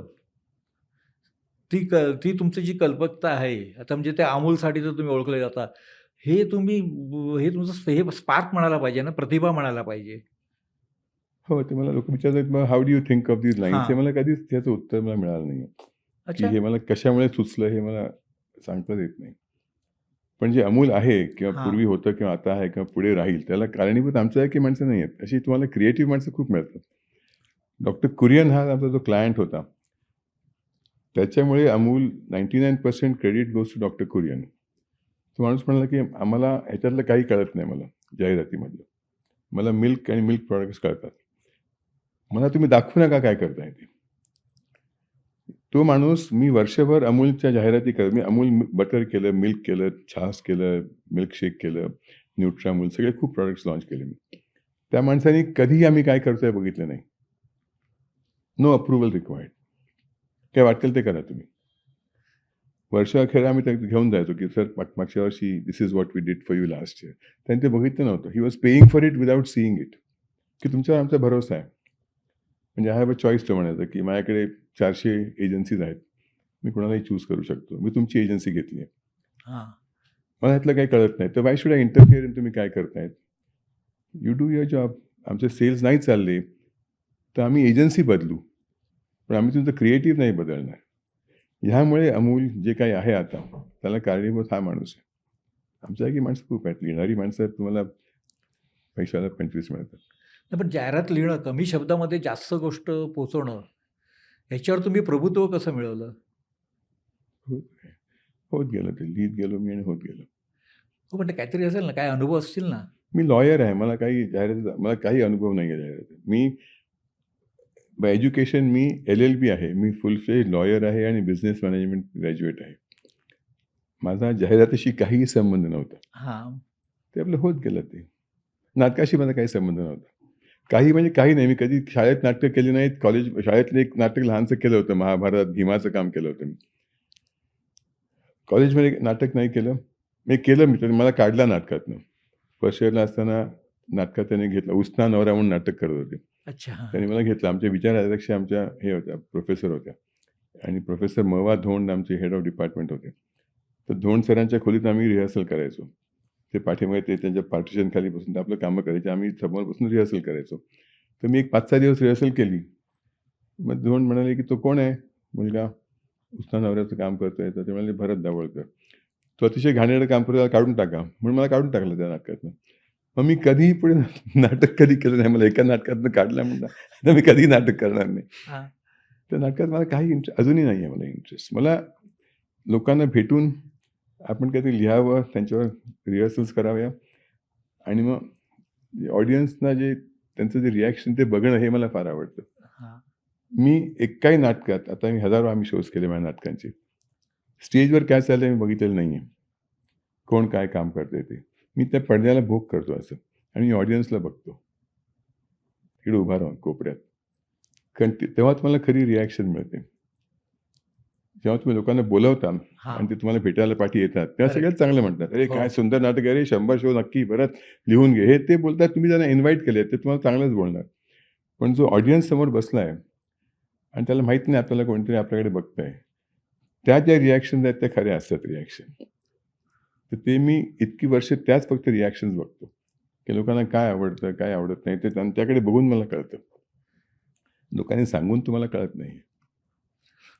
ती तुमची जी कल्पकता आहे, आता म्हणजे त्या अमूलसाठी जर तुम्ही ओळखले जाता, हे तुम्ही हे तुमचं हे स्पार्क म्हणायला पाहिजे ना, प्रतिभा म्हणायला पाहिजे. हो, ते मला लोकं विचारतात मग how do you think of these lines? हे हां. मला कधीच त्याचं उत्तर मला मिळालं नाहीये. की अच्छा. हे मला कशामुळे सुचलं हे मला सांगताच येत नाही. पण जे अमूल आहे किंवा हां. पूर्वी होतं किंवा आता आहे किंवा पुढे राहील त्याला कारणीभूत आमच्यासारखी माणसं नाही आहेत. अशी तुम्हाला क्रिएटिव्ह माणसं खूप मिळतात. डॉक्टर कुरियन हा आमचा जो क्लायंट होता. त्याच्यामुळे Amul 99% credit goes to doctor Kurien. तो माणूस म्हणाला की आम्हाला ह्याच्यातलं काही कळत नाही मला जाहिरातीमधलं. मला मिल्क आणि मिल्क प्रॉडक्ट्स कळतात. मला तुम्ही दाखवू नका काय करताय ते. तो माणूस मी वर्षभर अमूलच्या जाहिराती मी अमूल बटर केलं, मिल्क केलं, छास केलं, मिल्कशेक केलं, न्यूट्रामूल सगळे खूप प्रॉडक्ट्स लॉन्च केले मी. त्या माणसाने कधीही आम्ही काय करतोय बघितलं नाही. No approval required. काय वाटेल ते करा तुम्ही. वर्षाअखेर आम्ही ते घेऊन जायचो की सर मागच्या वर्षी this is what we did for you last year. त्यांनी ते बघितलं नव्हतं. He was paying for it without seeing it. की तुमच्यावर आमचा भरोसा आहे. म्हणजे आय हॅव अ चॉईस तो म्हणायचं की माझ्याकडे 400 एजन्सीज आहेत. मी कोणालाही चूज करू शकतो. मी तुमची एजन्सी घेतली आहे. हां. मला ह्यातलं काही कळत नाही. तर why should I interfere in तुम्ही काय करतायत? You do your job. आमचे सेल्स नाही चालले, तर आम्ही एजन्सी बदलू. पण आम्ही तुमचं क्रिएटिव्ह नाही बदलणार. ह्यामुळे अमूल जे काही आहे आता, त्याला कारणीभूत हा माणूस आहे. आमच्यासारखी माणसं खूप आहेत. लिहिणारी माणसं तुम्हाला पैशाला 25 मिळतात. नाही, पण जाहिरात लिहिणं, कमी शब्दामध्ये जास्त गोष्ट पोहोचवणं, ह्याच्यावर तुम्ही प्रभुत्व कसं मिळवलं? होत होत गेलं ते. लिहित गेलो मी आणि होत गेलो. हो, पण ते काहीतरी असेल ना, काही अनुभव असतील ना? मी लॉयर आहे. मला काही अनुभव नाही आहे जाहिरातीत. मी बाय एज्युकेशन मी LLB आहे. मी फुल फ्लेज लॉयर आहे आणि बिझनेस मॅनेजमेंट ग्रॅज्युएट आहे. माझा जाहिरातीशी काहीही संबंध नव्हता. हां. ते आपलं होत गेलं ते. नाटकाशी माझा काही संबंध नव्हता. काही म्हणजे काही नाही. मी कधी शाळेत नाटकं केली नाहीत. शाळेतलं एक नाटक लहानसं केलं होतं. महाभारत भीमाचं काम केलं होतं मी. कॉलेजमध्ये नाटक नाही केलं. मी केलं मी तर मला काढला नाटकातनं. फर्स्ट इयरला असताना नाटकात त्याने घेतलं. उसना नवरा म्हणून नाटक करत होते. अच्छा. हां. त्यांनी मला घेतलं. आमच्या विचाराध्यक्ष आमच्या हे होत्या प्रोफेसर होत्या आणि प्रोफेसर महवा धोंड आमचे हेड ऑफ डिपार्टमेंट होते. तर धोंड सरांच्या खोलीत आम्ही रिहर्सल करायचो. ते पाठीमागे ते त्यांच्या पार्टिशन खाली बसून आपलं कामं करायचे. आम्ही समोर बसून रिहर्सल करायचो. तर मी एक 5-6 दिवस रिहर्सल केली. मग धोंड म्हणाले की तो कोण आहे मुलगा? उसना नवऱ्याचं काम करतोय. तर ते म्हणाले भरत दाभोळकर. तो अतिशय घाणेरडं काम करतो, त्याला काढून टाका. म्हणून मला काढून टाकलं त्या नाटकातनं. मग मी कधीही पुढे नाटक कधी केलं नाही. मला एका नाटकातनं काढलं म्हणलं तर मी कधीही नाटक करणार नाही. हां. त्या नाटकात मला काही अजूनही नाही आहे मला इंटरेस्ट. मला लोकांना भेटून आपण काहीतरी लिहावं, त्यांच्यावर रिहर्सल्स कराव्या आणि मग ऑडियन्सना जे त्यांचं जे रिॲक्शन ते बघणं हे मला फार आवडतं. हां. मी एकाही नाटकात आता मी हजारो आम्ही शोज केले माझ्या नाटकांचे. स्टेजवर काय चाललंय मी बघितलेलं नाही आहे. कोण काय काम करतंय ते. मी त्या पडद्याला भोग करतो असं आणि मी ऑडियन्सला बघतो. तिकडे उभा राहून कोपऱ्यात. कारण तेव्हा तुम्हाला खरी रिॲक्शन मिळते. जेव्हा तुम्ही लोकांना बोलवता हां. आणि ते तुम्हाला भेटायला पाठी येतात, तेव्हा Correct. सगळ्यात चांगलं म्हणतात. "अरे हो. काय सुंदर नाटक आहे रे, 100 शो नक्की परत लिहून घे." हे ते बोलतात. तुम्ही त्यांना इन्व्हाईट केले ते तुम्हाला चांगलंच बोलणार. पण जो ऑडियन्स समोर बसलाय आणि त्याला माहीत नाही आपल्याला कोणीतरी आपल्याकडे बघतंय. त्या ज्या रिॲक्शन्स आहेत त्या खऱ्या असतात रिॲक्शन. तर ते मी इतकी वर्ष त्याच फक्त रिॲक्शन्स बघतो, की लोकांना काय आवडतं, काय आवडत नाही ते त्यांच्याकडे बघून मला कळतं. लोकांनी सांगून तुम्हाला कळत नाही.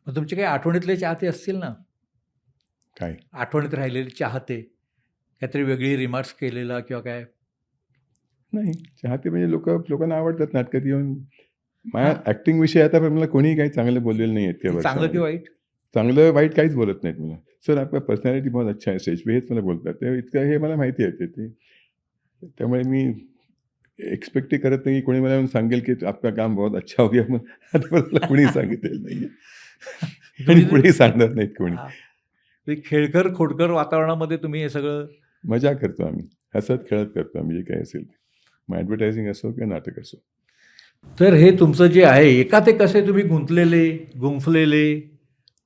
मग तुमचे काही आठवणीतले चाहते असतील ना? काय? आठवणीत राहिलेले चाहते. काहीतरी वेगळी रिमार्क्स केलेला किंवा काय? नाही. चाहते म्हणजे लोकांना आवडतात नाटकात येऊन माझ्या ॲक्टिंग विषयी आता पण मला कोणीही काही चांगलं बोललेलं नाही आहेत त्या चांगलं की वर्षामध्ये. वाईट? चांगलं वाईट काहीच बोलत नाहीत मला. सर आपका पर्सनॅलिटी बहुत अच्छा है स्टेज पे हेच मला बोलतात. ते इतकं हे मला माहिती आहे ते. त्यामुळे मी एक्सपेक्टही करत नाही की कोणी मला येऊन सांगेल की आपका काम बहुत अच्छा हो गया. मग आता मला कोणी सांगितलेलं नाही आहे आणि पुढेही सांगणार नाहीत कोणी. हा. ते खेळकर खोडकर वातावरणामध्ये तुम्ही हे सगळं मजा करतो आम्ही, हसत खेळत करतो आम्ही जे काही असेल ते. मग ॲडव्हर्टायझिंग असो किंवा नाटक असो. तर हे तुमचं जे आहे एकात एक कसे तुम्ही गुंतलेले, गुंफलेले,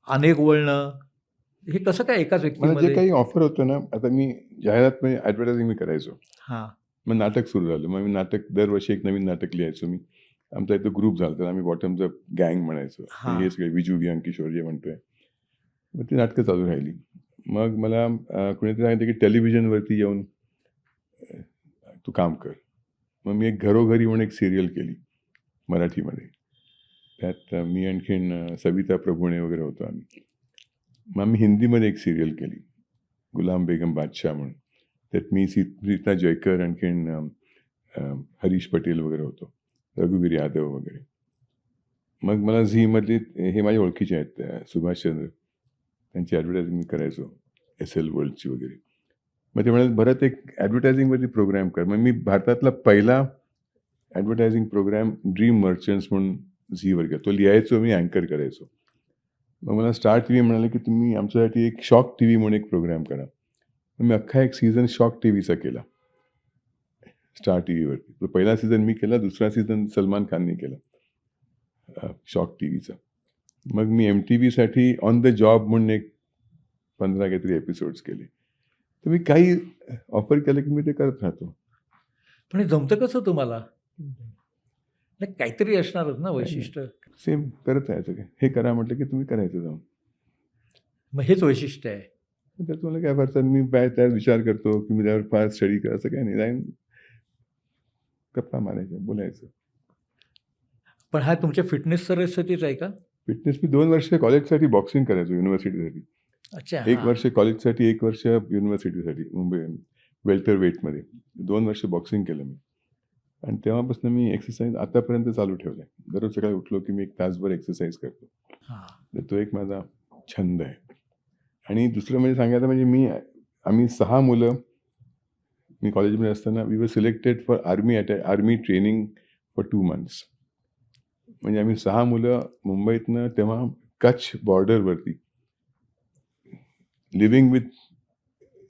अनेक वळणं, हे कसं काय एकाच मला जे व्यक्तीमध्ये? काही ऑफर होतं ना, आता मी जाहिरातमध्ये ॲडव्हर्टायझिंग मी करायचो. हां. मग नाटक सुरू झालं. मग मी नाटक दरवर्षी एक नवीन नाटक लिहायचो मी. आमचा इथं ग्रुप झाला होता. आम्ही बॉटम्स अप गँग म्हणायचो. हां. हे सगळे विजू, विहान, किशोर जे म्हणतोय. मग ती नाटकं चालू राहिली. मग मला कुणीतरी सांगितलं की टेलिव्हिजनवरती येऊन तू काम कर. मग मी एक घरोघरी म्हणून एक सिरियल केली मराठीमध्ये. त्यात मी आणखीन सविता प्रभुणे वगैरे होतो आम्ही. मग आम्ही हिंदीमध्ये एक सिरियल केली गुलाम बेगम बादशाह म्हणून. त्यात मी सीता जयकर आणखीन हरीश पटेल वगैरे होतो, रघुवीर यादव वगैरे. मग मला झीमधले हे माझ्या ओळखीचे आहेत सुभाषचंद्र, त्यांची ॲडव्हर्टायझिंग मी करायचो SL वर्ल्डची वगैरे. मग ते म्हणाले भरत एक ॲडव्हर्टायझिंगवरती प्रोग्राम कर. मग मी भारतातला पहिला ॲडव्हर्टायझिंग प्रोग्राम ड्रीम मर्चंट्स म्हणून झीवर केला. तो लिहायचो मी, अँकर करायचो. मग मला स्टार TV म्हणाले की तुम्ही आमच्यासाठी एक शॉक TV म्हणून एक प्रोग्राम करा. मग मी अख्खा एक सीझन शॉक TVचा केला स्टार TVवरती. तो पहिला सीझन मी केला, दुसरा सीझन सलमान खानने केला शॉक TVचा. मग मी MTVसाठी ऑन द जॉब म्हणून एक 15 काहीतरी एपिसोड्स केले. तर मी काही ऑफर केलं की मी ते करत राहतो. पण हे जमतं कसं तुम्हाला? नाही काहीतरी असणारच ना वैशिष्ट्य. सेम करत राहायचं काय. हे करा म्हटलं की तुम्ही करायचं जाऊन. मग हेच वैशिष्ट्य आहे. तर तुम्हाला काय फारसा मी त्यावर विचार करतो की मी त्यावर फार स्टडी कर असं काही नाही. जाईन गप्पा मारायच्या, बोलायचं. पण हा तुमच्या फिटनेस सरस्वतीच आहे का? फिटनेस मी 2 वर्ष कॉलेजसाठी बॉक्सिंग करायचो युनिव्हर्सिटीसाठी. अच्छा. 1 वर्ष कॉलेजसाठी, 1 वर्ष युनिव्हर्सिटीसाठी मुंबई वेल्टर वेटमध्ये. 2 वर्ष बॉक्सिंग केलं मी. आणि तेव्हापासून मी एक्सरसाइज आतापर्यंत चालू ठेवलं आहे. दररोज सकाळी उठलो की मी 1 तासभर एक्सरसाइज करतो. हां. तर तो एक माझा छंद आहे. आणि दुसरं म्हणजे सांगायचं म्हणजे आम्ही 6 मुलं मी कॉलेजमध्ये असताना we were selected for army training for 2 months. म्हणजे आम्ही 6 मुलं मुंबईतनं तेव्हा कच्छ बॉर्डरवरती living with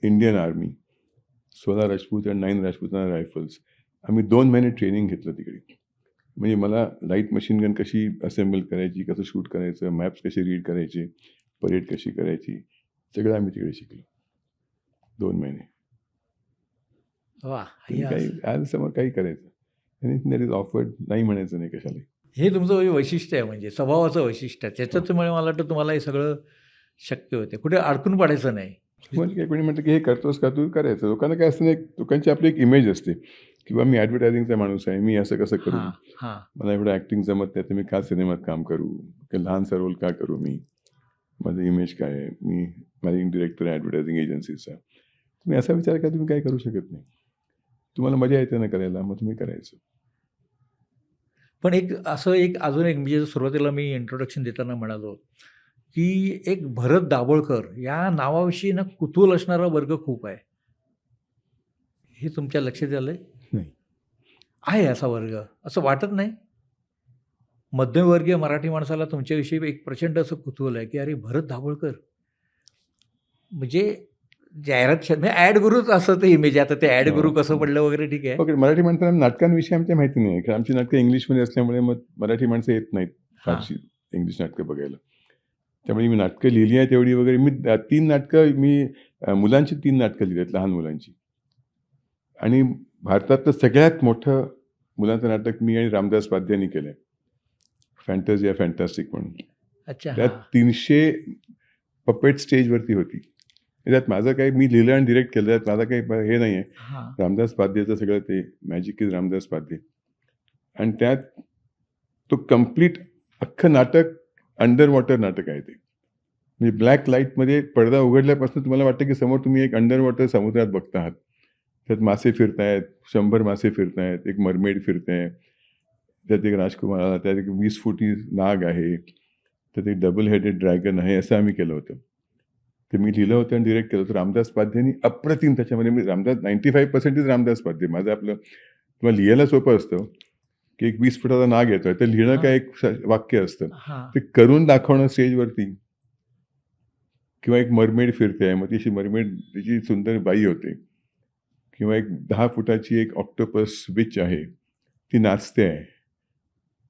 Indian army, 16 Rajput आणि 9 राजपूताना रायफल्स. आम्ही 2 महिने ट्रेनिंग घेतलं तिकडे. म्हणजे मला लाईट मशीन गन कशी असेंबल करायची, कसं शूट करायचं, मॅप्स कसे रीड करायचे, परेड कशी करायची, सगळं आम्ही तिकडे शिकलो 2 महिने. वा. काही आज समोर काही करायचं एनिथिंग दॅट इज ऑफर्ड नाही म्हणायचं नाही कशाला. हे तुमचं वैशिष्ट्य आहे, म्हणजे स्वभावाचं वैशिष्ट्य आहे. त्याच्यामुळे मला वाटतं तुम्हाला हे सगळं शक्य होते. कुठे अडकून पडायचं नाही. म्हणजे काही कोणी म्हटलं की हे करतोस का तू, करायचं. लोकांना काय असतं ना, लोकांची आपली एक इमेज असते किंवा मी ॲडव्हर्टायझिंगचा माणूस आहे, मी असं कसं करू, हां हां. मला एवढं ॲक्टिंग जमत नाही तर मी का सिनेमात काम करू, की लहानसा रोल का करू, मी माझं इमेज काय आहे, मी मॅनेजिंग डिरेक्टर आहे ॲडव्हर्टायझिंग एजन्सीचा. तुम्ही असा विचार करा तुम्ही काही करू शकत नाही. तुम्हाला मजा येते ना करायला, मग तुम्ही करायचं. पण एक अजून एक म्हणजे सुरुवातीला मी इंट्रोडक्शन देताना म्हणालो की एक भरत दाभोळकर या नावाविषयी ना कुतूहल असणारा वर्ग खूप आहे. हे तुमच्या लक्षात आलंय? नाही. आहे असा वर्ग, असं वाटत नाही? मध्यमवर्गीय मराठी माणसाला तुमच्याविषयी एक प्रचंड असं कुतूहल आहे की अरे भरत दाभोळकर म्हणजे जाहिरात म्हणजे ॲड गुरुच असं ते इमेज. आता ते ॲड गुरु कसं पडलं वगैरे ठीक आहे. ओके. मराठी माणसांना नाटकांविषयी आमच्या माहिती नाही, कारण आमची नाटकं इंग्लिशमध्ये असल्यामुळे मग मराठी माणसं येत नाहीत फारशी इंग्लिश नाटकं बघायला. त्यामुळे मी नाटकं लिहिली आहेत तेवढी वगैरे. मी 3 नाटकं मुलांची 3 नाटकं लिहिली आहेत, लहान मुलांची. आणि भारतातलं सगळ्यात मोठं मुलांचं नाटक मी आणि रामदास पाध्यांनी केलं आहे, फॅन्टझिया फॅन्टास्टिक म्हणून. अच्छा. त्यात 300 पपेट स्टेजवरती होती. त्यात माझं काही मी लिहिलं आणि डिरेक्ट केलं, त्यात माझं काही हे नाही आहे. रामदास पाध्येचं सगळं ते मॅजिक इज रामदास पाध्ये. आणि त्यात तो कम्प्लीट अख्खं नाटक अंडर वॉटर नाटक आहे ते. म्हणजे ब्लॅक लाईटमध्ये पडदा उघडल्यापासून तुम्हाला वाटतं की समोर तुम्ही एक अंडर वॉटर समुद्रात बघता आहात. त्यात मासे फिरतायत, 100 मासे फिरतायत, एक मरमेड फिरते. त्यात एक राजकुमार आला, त्यात एक 20 फुटी नाग आहे, त्यात एक डबल हेडेड ड्रॅगन आहे, असं आम्ही केलं होतं. ते मी लिहिलं होतं आणि डिरेक्ट केलं होतं. रामदास पाध्येनी अप्रतिम त्याच्यामध्ये, मी रामदास 95% रामदास पाध्ये. माझं आपलं तुम्हाला लिहायला सोपं असतं की एक 20 फुटाचा नाग येतोय, तर लिहिणं हां. काय एक वाक्य असतं. हां. ते करून दाखवणं स्टेजवरती, किंवा एक मरमेड फिरते, मग ती अशी मरमेड, तिची सुंदर बाई होते, किंवा एक 10 फुटाची एक ऑक्टोपस विच आहे, ती नाचते आहे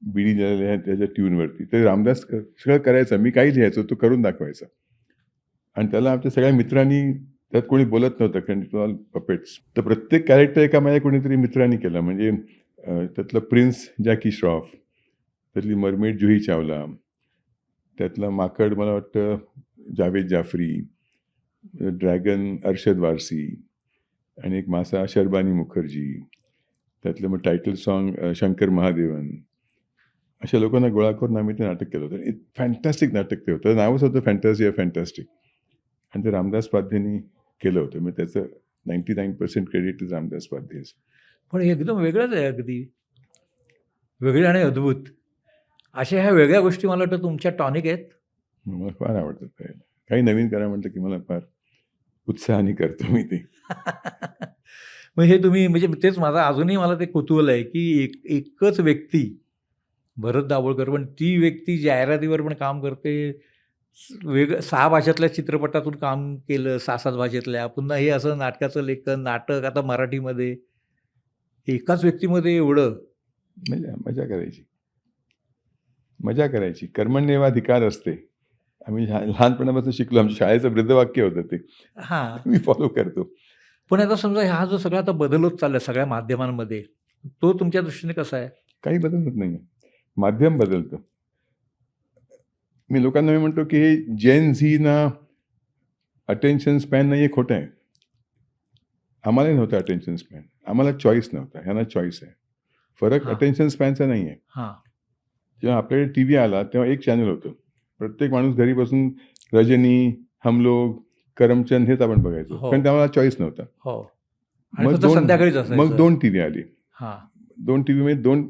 बिडी झालेल्या त्याच्या ट्यूनवरती. तर रामदास सगळं करायचं, मी काही लिहायचो, तो करून दाखवायचा. आणि त्याला आमच्या सगळ्या मित्रांनी, त्यात कोणी बोलत नव्हतं कारण इट ऑल पपेट्स. तर प्रत्येक कॅरेक्टर एका माझ्या कोणीतरी मित्रांनी केलं. म्हणजे त्यातलं प्रिन्स जॅकी श्रॉफ, त्यातली मरमेड जुही चावला, त्यातला माकड मला वाटतं जावेद जाफरी, ड्रॅगन अरशद वारसी, आणि एक मासा शर्बानी मुखर्जी, त्यातलं मग टायटल सॉन्ग शंकर महादेवन. अशा लोकांना गोळा करून आम्ही ते नाटक केलं होतं. एक फॅन्टॅस्टिक नाटक ते होतं. नावच होतं फॅन्टॅसी फॅन्टॅस्टिक, आणि ते रामदास पाध्येनी केलं होतं. मग त्याचं 99% क्रेडिट इज रामदास पाध्येच. पण हे एकदम वेगळंच आहे, अगदी वेगळे आणि अद्भुत. अशा ह्या वेगळ्या गोष्टी मला वाटतं तुमच्या टॉनिक आहेत. मला फार आवडतं ते. काही नवीन करा म्हटलं की मला फार उत्साहाने करतो मी ते. मग हे तुम्ही, म्हणजे तेच माझा अजूनही मला ते कुतूहल आहे की एकच व्यक्ती भरत दाभोळकर, पण ती व्यक्ती जाहिरातीवर पण काम करते, वेगळं 6 भाषेतल्या चित्रपटातून काम केलं, 6-7 भाषेतल्या, पुन्हा हे असं नाटकाचं लेखन, नाटक आता मराठीमध्ये, एकाच व्यक्तीमध्ये एवढं. मजा करायची, मजा करायची. कर्मण्येवाधिकार असते. आम्ही लहानपणापासून शिकलो. आमच्या शाळेचं वृद्धवाक्य होतं ते. हां. मी फॉलो करतो. पण आता समजा हा जो सगळा आता बदल होत चाललाय सगळ्या माध्यमांमध्ये, तो तुमच्या दृष्टीने कसा आहे? काही बदल होत नाही. माध्यम बदलतं. मी लोकांना मी म्हणतो की हे जेन झी ना अटेन्शन स्पॅन नाही, हे खोटं आहे. आम्हालाही नव्हतं अटेन्शन स्पॅन. आम्हाला चॉईस नव्हता. ह्यांना चॉईस आहे. फरक हां. अटेन्शन स्पॅनचा नाही आहे. हां. जेव्हा आपल्याकडे टी व्ही आला तेव्हा एक चॅनल होतं. प्रत्येक माणूस घरी बसून रजनी, हम लोग, करमचंद हेच आपण बघायचो. हो. कारण तेव्हा चॉईस नव्हता. हो. आणि मग फक्त संध्याकाळीच असायचं. मग 2 टी व्ही आले. हां. 2 टी व्हीमध्ये 2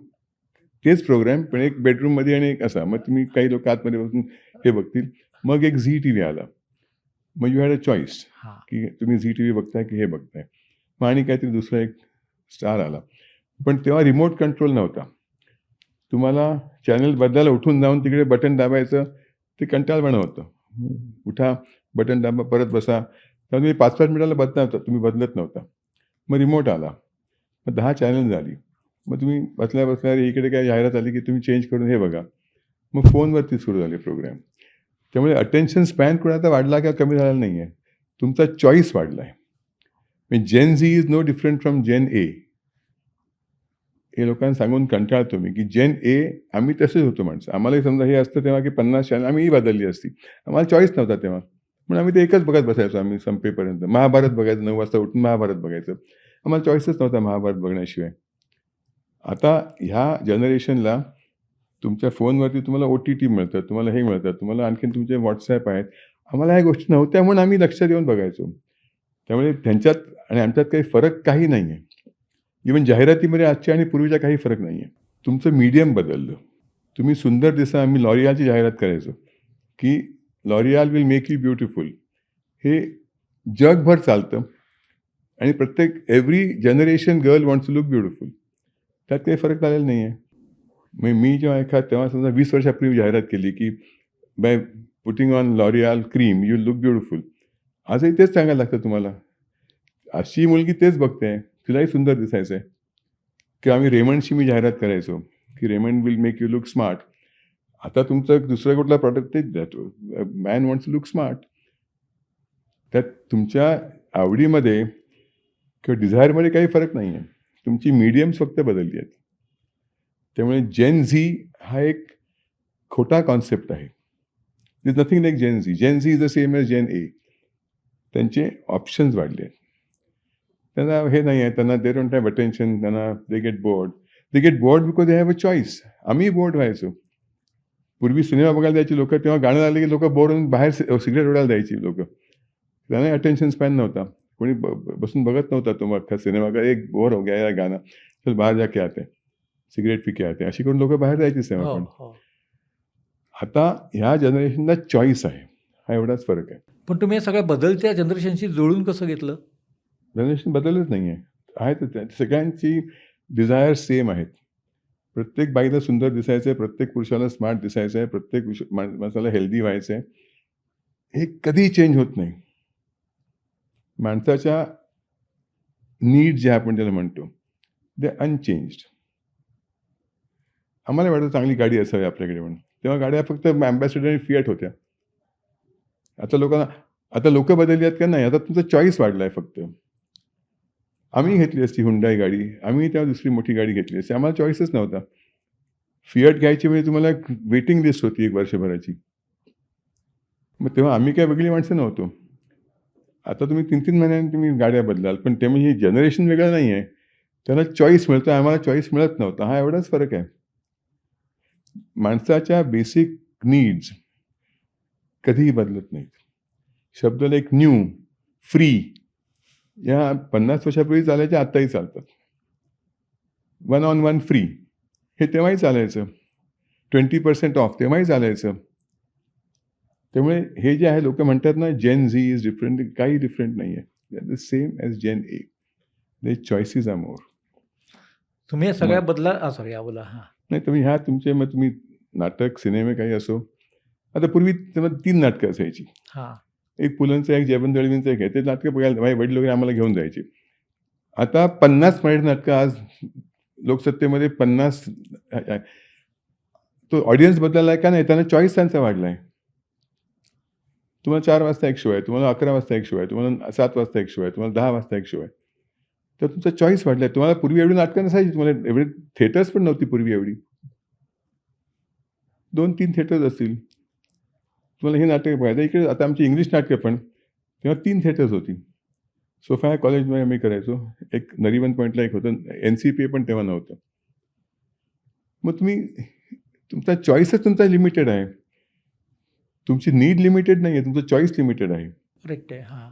तेच प्रोग्राम, पण एक बेडरूममध्ये आणि एक असा. मग तुम्ही काही लोक आतमध्ये बसून हे बघतील. मग एक झी टी व्ही आला. मग यू हॅड अ चॉईस हां. की तुम्ही झी टी व्ही बघताय की हे बघताय. मग आणि काहीतरी दुसरा एक स्टार आला. पण तेव्हा रिमोट कंट्रोल नव्हता. तुम्हाला चॅनल बदलायला उठून जाऊन तिकडे बटन दाबायचं, ते कंटाळवाणं होतं. उठा, बटन दाबा, परत बसा. तेव्हा तुम्ही 5-5 मिनिटाला बदलता, तुम्ही बदलत नव्हता. मग रिमोट आला. मग 10 चॅनल झाली. मग तुम्ही बसल्या बसल्या इकडे काय जाहिरात आली की तुम्ही चेंज करून हे बघा. मग फोनवरती सुरू झाले प्रोग्राम. त्यामुळे अटेन्शन स्पॅन कोणाचा वाढला किंवा कमी झालेला नाही आहे. तुमचा चॉईस वाढला आहे. म्हणजे Gen Z is no different from Gen A. हे लोकांना सांगून कंटाळतो मी की जेन ए आम्ही तसेच होतो माणसं. आम्हालाही समजा हे असतं तेव्हा की 50 चॅनल आम्हीही बदलली असती. आम्हाला चॉईस नव्हता तेव्हा. म्हणून आम्ही ते एकच बघत बसायचो आम्ही संपेपर्यंत. महाभारत बघायचं, 9 वाजता उठून महाभारत बघायचं. आम्हाला चॉईसच नव्हता महाभारत बघण्याशिवाय. आता ह्या जनरेशनला तुमच्या फोनवरती तुम्हाला OTT मिळतं, तुम्हाला हे मिळतं, तुम्हाला आणखीन तुमचे WhatsApp आहेत. आम्हाला ह्या गोष्टी नव्हत्या म्हणून आम्ही लक्ष देऊन बघायचो. त्यामुळे त्यांच्यात आणि आमच्यात काही फरक काही नाही आहे. इव्हन जाहिरातीमध्ये आजच्या आणि पूर्वीच्या काही फरक नाही आहे. तुमचं मीडियम बदललं. तुम्ही सुंदर दिसा. आम्ही लॉरियालची जाहिरात करायचो की L'Oreal will make you beautiful. हे जगभर चालतं आणि प्रत्येक every generation girl wants to look beautiful. त्यात काही फरक झालेला नाही आहे. मग मी जेव्हा तेव्हा समजा 20 वर्षापूर्वी जाहिरात केली की by putting on लॉरियाल cream you look beautiful. आजही तेच सांगायला लागतं तुम्हाला. अशी मुलगी तेच बघते, तिलाही सुंदर दिसायचं आहे. किंवा आम्ही रेमंडशी मी जाहिरात करायचो की Raymond will make you look smart. आता तुमचं दुसरं कुठला प्रॉडक्ट तेच द्यातो, man wants to look smart. त्यात तुमच्या आवडीमध्ये किंवा डिझायरमध्ये काही फरक नाही आहे. तुमची मीडियम्स फक्त बदलली आहेत. त्यामुळे जेन झी हा एक खोटा कॉन्सेप्ट आहे. Is nothing like Gen Z. Gen Z is the same age Gen A. त्यांचे ऑप्शन्स वाढले आहेत. त्यांना हे नाही आहे, त्यांना दे डोंट हॅव अटेन्शन, त्यांना they get bored. They get bored because they have a choice. आम्ही बोर्ड व्हायचो. पूर्वी सिनेमा बघायला द्यायची लोक, तेव्हा गाणं लागलं की लोक बोर्ड होऊन बाहेर सिगरेट ओढायला द्यायची लोक. त्यांना अटेन्शन स्पॅन नव्हता. कोणी बसून बघत नव्हता तो अख्खा सिनेमा का एक बोर हो गया या गाणं, चल बाहेर जाके आते. सिगरेट पी के आते अशी करून लोक बाहेर जायचीच तेव्हा. हो पण हो. आता ह्या जनरेशनला चॉईस आहे, हा एवढाच फरक आहे. पण तुम्ही या सगळ्या बदलत्या जनरेशनशी जुळून कसं घेतलं? जनरेशन बदलच नाही आहे. सगळ्यांची डिझायर सेम आहेत. प्रत्येक बाईला सुंदर दिसायचं आहे, प्रत्येक पुरुषाला स्मार्ट दिसायचं आहे, प्रत्येक माणसाला हेल्दी व्हायचं आहे. हे कधीही चेंज होत नाही. माणसाच्या नीड जे आपण त्याला म्हणतो दे अनचेंज्ड. आम्हाला वाटतं चांगली गाडी असावी आपल्याकडे म्हणून. तेव्हा गाड्या फक्त अँबॅसेडर आणि फिएट होत्या. आता लोक बदलली आहेत का नाही, आता तुमचा चॉईस वाढला आहे फक्त. आम्ही घेतली असती हुंडाई गाडी, आम्ही तेव्हा दुसरी मोठी गाडी घेतली असती, आम्हाला चॉईसच नव्हता. फिएट घ्यायची म्हणजे तुम्हाला वेटिंग लिस्ट होती 1 वर्षभराची. मग तेव्हा आम्ही काय वेगळी माणसं नव्हतो. आता तुम्ही 3-3 महिन्यांनी तुम्ही गाड्या बदलाल, पण तेव्हा हे जनरेशन वेगळं नाही आहे. त्यांना चॉईस मिळतो, आम्हाला चॉईस मिळत नव्हता. हा एवढाच फरक आहे. माणसाच्या बेसिक नीड्स कधीही बदलत नाहीत. शब्द लाईक न्यू, फ्री या 50 वर्षापूर्वी चालायच्या, आत्ताही चालतात. 1 on 1 फ्री हे तेव्हाही चालायचं. 20% ऑफ तेव्हाही चालायचं. त्यामुळे हे जे आहे, लोक म्हणतात ना जेन झी इज डिफरंट, काही डिफरंट नाही आहे. They are the same as Gen A. They choices are more. तुम्ही या सगळ्या सॉरी या बोला. हां. नाही, तुम्ही नाटक, सिनेमे काही असो. आता पूर्वी तेव्हा 3 नाटकं असायची. हां. एक पुलंचं, एक जयवंत दळवींचं, एक आहे. ते नाटकं बघायला माझे वडील वगैरे आम्हाला घेऊन जायचे. आता 50 मराठी नाटकं आज लोकसत्तेमध्ये 50. तो ऑडियन्स बदलला आहे का नाही, त्यांना चॉईस त्यांचा वाढला आहे. तुम्हाला 4 वाजता एक शो आहे, तुम्हाला 11 वाजता एक शो आहे, तुम्हाला 7 वाजता एक शो आहे, तुम्हाला 10 वाजता एक शो आहे. तर तुमचा चॉईस वाढला आहे. तुम्हाला पूर्वी एवढी नाटकं नसायची, तुम्हाला एवढे थिएटर्स पण नव्हती पूर्वी एवढी. 2-3 थिएटर्स असतील. तुम्हाला हे नाटक बघायचं. इकडे आता आमची इंग्लिश नाटकं पण तेव्हा 3 थिएटर्स होती. सोफाया कॉलेजमध्ये आम्ही करायचो. एक नरिमन पॉईंटला एक होतं. NCPA पण तेव्हा नव्हतं. मग तुमचा चॉईसच तुमचा लिमिटेड आहे. तुमची नीड लिमिटेड नाही आहे, तुमचं चॉईस लिमिटेड आहे. करेक्ट आहे. हां.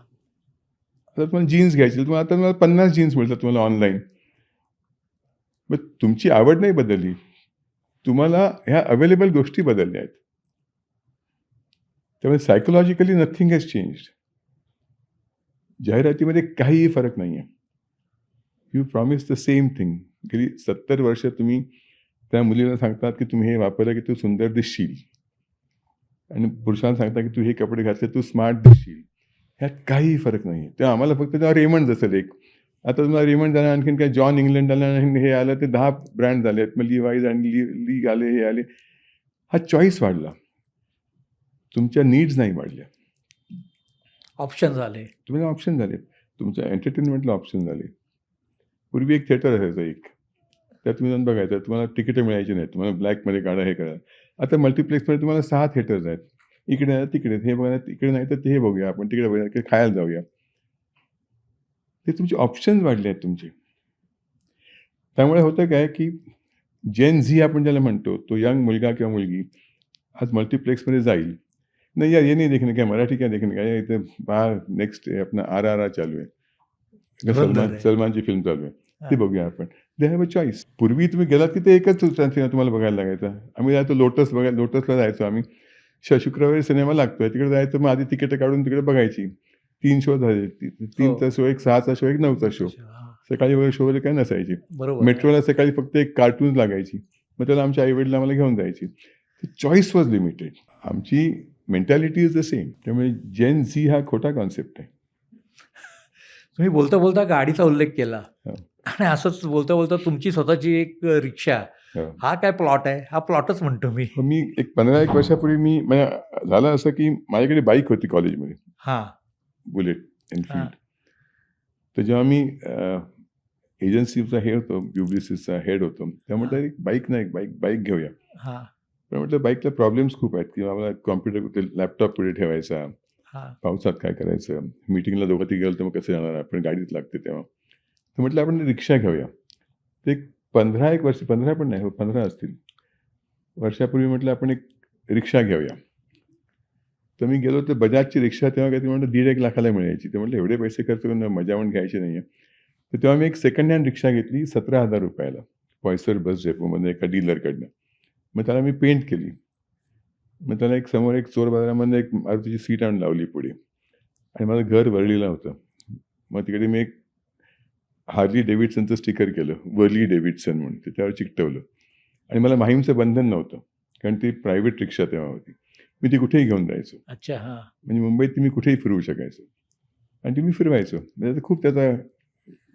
आता तुम्हाला जीन्स घ्यायची, तुम्हाला 50 जीन्स मिळतात तुम्हाला ऑनलाईन. मग तुमची आवड नाही बदलली, तुम्हाला ह्या अवेलेबल गोष्टी बदलल्या आहेत. त्यामुळे सायकोलॉजिकली नथिंग हॅज चेंज्ड. जाहिरातीमध्ये काहीही फरक नाही आहे. You promise the same thing. गेली 70 वर्ष तुम्ही त्या मुलीला सांगतात की तुम्ही हे वापरलं की तू सुंदर दिसशील, आणि पुरुषांना सांगता की तू हे कपडे घातले तू स्मार्ट दिसशील. ह्यात काहीही फरक नाही आहे. तेव्हा आम्हाला फक्त तेव्हा रेमंड असेल एक. आता तुम्हाला रेमंड झालं, आणखीन काय जॉन इंग्लंड आलं, आणि हे आलं, ते 10 ब्रँड झाले आहेत. मग लिवाईज आणि लीग आले, हे आले. हा चॉईस वाढला, तुमच्या नीड्स नाही वाढल्या. ऑप्शन झाले. तुम्हाला ऑप्शन झाले, तुमच्या एंटरटेनमेंटला ऑप्शन झाले. पूर्वी एक थिएटर असायचं एक, त्यात तुम्ही जाऊन बघायचं, तुम्हाला तिकीटं मिळायची नाही, तुम्हाला ब्लॅकमध्ये काढा, हे करा. आता मल्टिप्लेक्समध्ये तुम्हाला 6 थिएटर्स आहेत. इकडे आहे, तिकडे, हे बघा, इकडे नाही तर ते हे बघूया आपण, तिकडे बघूया, तिकडे खायला जाऊया. ते तुमचे ऑप्शन्स वाढले आहेत तुमचे. त्यामुळे होतं काय की जेन झी आपण ज्याला म्हणतो, तो यंग मुलगा किंवा मुलगी आज मल्टिप्लेक्समध्ये जाईल, नहीं यार ये नहीं देखने का, मराठी क्या देखने का, या इथे बाहर नेक्स्ट अपना RRR चालू आहे, सलमानची फिल्म चालू आहे, ती बघूया आपण. They have a choice. पूर्वी तुम्ही गेलात की ते एकच सिनेमा तुम्हाला बघायला लागायचा. आम्ही जायचो लोटसला जायचो आम्ही. शुक्रवारी सिनेमा लागतोय, तिकडे जायचं, मग आधी तिकीटं काढून तिकडे बघायची. 3 शो झाले, 3चा शो, एक 6चा शो, एक 9चा शो. सकाळी वगैरे शो वगैरे काय नसायची. मेट्रोला सकाळी फक्त एक कार्टून लागायची, मग त्याला आमच्या आईवडील आम्हाला घेऊन जायची. Choice was limited. आमची मेंटॅलिटी इज द सेम. त्यामुळे जेन झी हा खोटा कॉन्सेप्ट आहे. तुम्ही बोलता बोलता गाडीचा उल्लेख केला, आणि असंच बोलता बोलता तुमची स्वतःची एक रिक्षा, हा काय प्लॉट आहे? हा प्लॉटच म्हणतो मी. मी एक 15-1 वर्षापूर्वी झालं असं की माझ्याकडे बाईक होती कॉलेजमध्ये. हां. Bullet Enfield. तर जेव्हा मी एजन्सीचा हेड होतो, ब्युब्लिसिसचा हेड होतो, त्यामुळे एक बाईक घेऊया. हां. पण म्हटलं बाईकला प्रॉब्लेम्स खूप आहेत, की आम्हाला कॉम्प्युटर, लॅपटॉप पुढे ठेवायचा, पावसात काय करायचं, मीटिंगला दोघं ती गेलं तर मग कसं जाणार, आपण गाडीत लागते तेव्हा. तर म्हटलं आपण रिक्षा घेऊया. ते 15 पण नाही, 15 असतील वर्षापूर्वी म्हटलं आपण एक रिक्षा घेऊया. तर मी गेलो, तर बजाजची रिक्षा तेव्हा काय ते म्हटलं 1.5 लाखाला मिळायची. ते म्हटलं एवढे पैसे खर्च करून मजा पण घ्यायची नाही आहे. तर तेव्हा मी एक सेकंड हँड रिक्षा घेतली 17,000 रुपयाला पॉयसर बस डेपोमध्ये एका डीलरकडनं. मग त्याला मी पेंट केली. मग त्याला एक समोर एक चोर बाजारामध्ये एक मारुतीची सीट आणून लावली पुढे आणि माझं घर वरळीला होतं. मग तिकडे मी एक हार्ली डेव्हिडसनचं स्टिकर केलं, वर्ली डेव्हिडसन म्हणून, त्याच्यावर चिकटवलं. आणि मला माहीमचं बंधन नव्हतं, कारण ती प्रायव्हेट रिक्षा तेव्हा होती. मी ती कुठेही घेऊन जायचो. अच्छा. हां. म्हणजे मुंबईत ती मी कुठेही फिरवू शकायचो आणि ती मी फिरवायचो. म्हणजे खूप त्याचा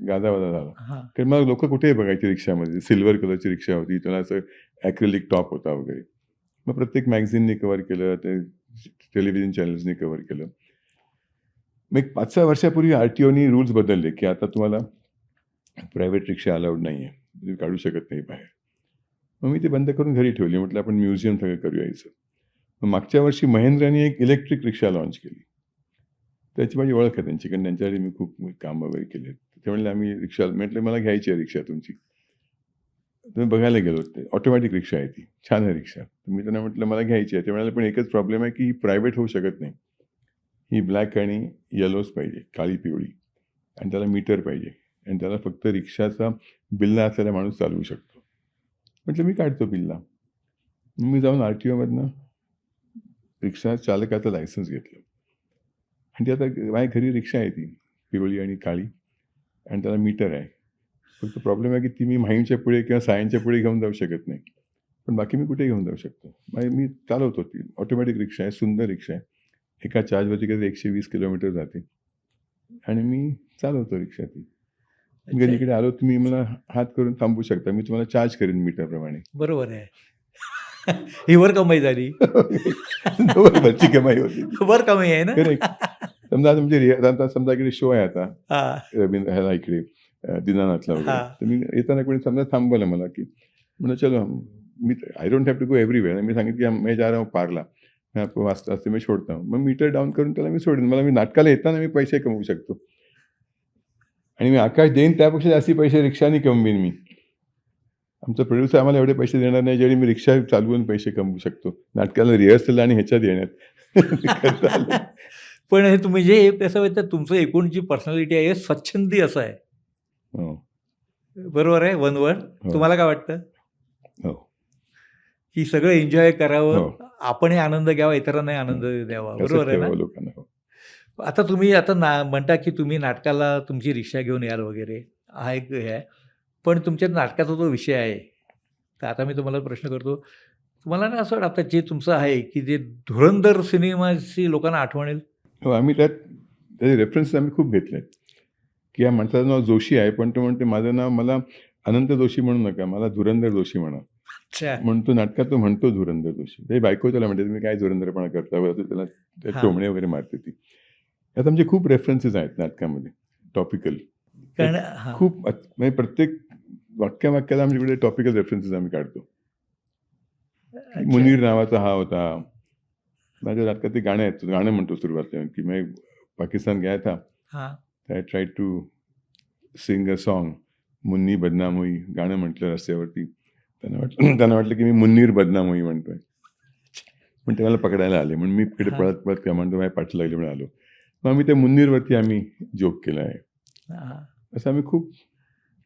गाजावाजा झाला. हां. कारण मला लोक कुठेही बघायची रिक्षामध्ये. सिल्वर कलरची रिक्षा होती, त्याला असं ॲक्रेलिक टॉप होता वगैरे. मग प्रत्येक मॅगझिनने कव्हर केलं, ते टेलिव्हिजन चॅनल्सनी कव्हर केलं. मग एक 5-6 वर्षापूर्वी RTOनी रूल्स बदलले की आता तुम्हाला प्रायव्हेट रिक्षा अलाउड नाही आहे, तुम्ही काढू शकत नाही बाहेर. मग मी ते बंद करून घरी ठेवली. म्हटलं आपण म्युझियम सगळं करूया यायचं. मग मागच्या वर्षी महिंद्राने एक इलेक्ट्रिक रिक्षा लॉन्च केली. त्याची माझी ओळख आहे त्यांची, कारण त्यांच्यासाठी मी खूप काम वगैरे केले. ते म्हणले आम्ही रिक्षा, म्हटलं मला घ्यायची आहे रिक्षा तुमची. तर मी बघायला गेलो. ते ऑटोमॅटिक रिक्षा आहे, ती छान आहे रिक्षा. तर मी त्यांना म्हटलं मला घ्यायची आहे. ते म्हणाले पण एकच प्रॉब्लेम आहे की ही प्रायव्हेट होऊ शकत नाही. ही ब्लॅक आणि येलोच पाहिजे, काळी पिवळी, आणि त्याला मीटर पाहिजे आणि त्याला फक्त रिक्षाचा बिल्ला असलेला माणूस चालवू शकतो. म्हटलं मी काढतो बिल्ला. मग मी जाऊन RTOमधनं रिक्षा चालकाचं लायसन्स घेतलं आणि ती आता माझ्या घरी रिक्षा आहे, ती पिवळी आणि काळी, आणि त्याला मीटर आहे. फक्त प्रॉब्लेम आहे की ती मी माहीमच्या पुढे किंवा सायनच्या पुढे घेऊन जाऊ शकत नाही, पण बाकी मी कुठेही घेऊन जाऊ शकतो. मी चालवतो. ती ऑटोमॅटिक रिक्षा आहे, सुंदर रिक्षा आहे. एका चार्जवरती कधी 120 किलोमीटर जाते आणि मी चालवतो रिक्षा ती. मी कधी इकडे आलो तुम्ही मला हात करून थांबू शकता, मी तुम्हाला चार्ज करेन मीटरप्रमाणे. बरोबर आहे. ही वर कमाई झाली. भरची कमाई होती. वर कमाई आहे ना. करेक्ट. समजा आता म्हणजे आता समजा इकडे शो आहे आता हां. रवींद्र ह्याला इकडे दीनानाथला वगैरे. हां. तर मी येताना कोणी समजा थांबवलं मला की म्हणलं चलो, मी I don't have to go everywhere. मी सांगितलं की मैं जा रहा हूँ पार्ला, मैं आपको वास्ते वास्ते में छोड़ता हूँ. मग मीटर डाऊन करून त्याला मी सोडेन. मला मी नाटकाला येताना मी पैसे कमवू शकतो आणि मी आकाश देईन त्यापेक्षा जास्ती पैसे रिक्षाने कमवीन मी. आमचा प्रोड्युसर आम्हाला एवढे पैसे देणार नाही जेवढे मी रिक्षा चालवून पैसे कमवू शकतो, नाटकाला रिहर्सल आणि ह्याच्यात येण्यात. पण हे तुम्ही जे कसं माहिती, तुमचं एकूण जी पर्सनॅलिटी आहे हे स्वच्छंदी असं आहे. हो. बरोबर आहे. One word. हो. तुम्हाला काय वाटतं? हो. की सगळं एन्जॉय करावं, हो. आपणही आनंद घ्यावा, इतरांनाही आनंद द्यावा. असं बरोबर आहे ना. ठेवावं लोकांना. हो. आता तुम्ही आता म्हणता की तुम्ही नाटकाला तुमची रिक्षा घेऊन याल वगैरे, हा एक हे आहे. पण तुमच्या नाटकाचा जो विषय आहे, तर आता मी तुम्हाला प्रश्न करतो, तुम्हाला ना असं वाटतं जे तुमचं आहे की जे धुरंधर सिनेमाची लोकांना आठवण येईल? हो, आम्ही त्याचे रेफरन्सेस आम्ही खूप घेतले की या माणसाचं नाव जोशी आहे, पण तो म्हणते माझं नाव मला अनंत जोशी म्हणू नका, मला धुरंधर जोशी म्हणा. अच्छा. म्हणतो नाटकात तो म्हणतो धुरंधर जोशी. ते बायको त्याला म्हणते तुम्ही काय धुरंधरपणा करता वगैरे, त्याला हां. टोमणे वगैरे मारते ती. आता आमचे खूप रेफरन्सेस आहेत नाटकामध्ये टॉपिकल. कारण हां. खूप म्हणजे प्रत्येक वाक्याला आमच्याकडे टॉपिकल रेफरन्सेस आम्ही काढतो. अच्छा. मुनीर नावाचा हा होता. माझ्या नाटकात ते गाणं आहे, गाणं म्हणतो सुरुवातीला की मैं पाकिस्तान गया था, हां. I try to sing a song, Munni बदनाम हुई. गाणं म्हटलं रस्त्यावरती. त्यांना वाटलं की मी मुन्नीर बदनाम हुई म्हणतोय. पण ते मला पकडायला आले म्हणून मी इकडे हां. पळत म्हणतो माझ्या पाठी लागली म्हणून आलो. मग आम्ही त्या मुन्नीरवरती आम्ही जोक केला आहे. हां. असं आम्ही खूप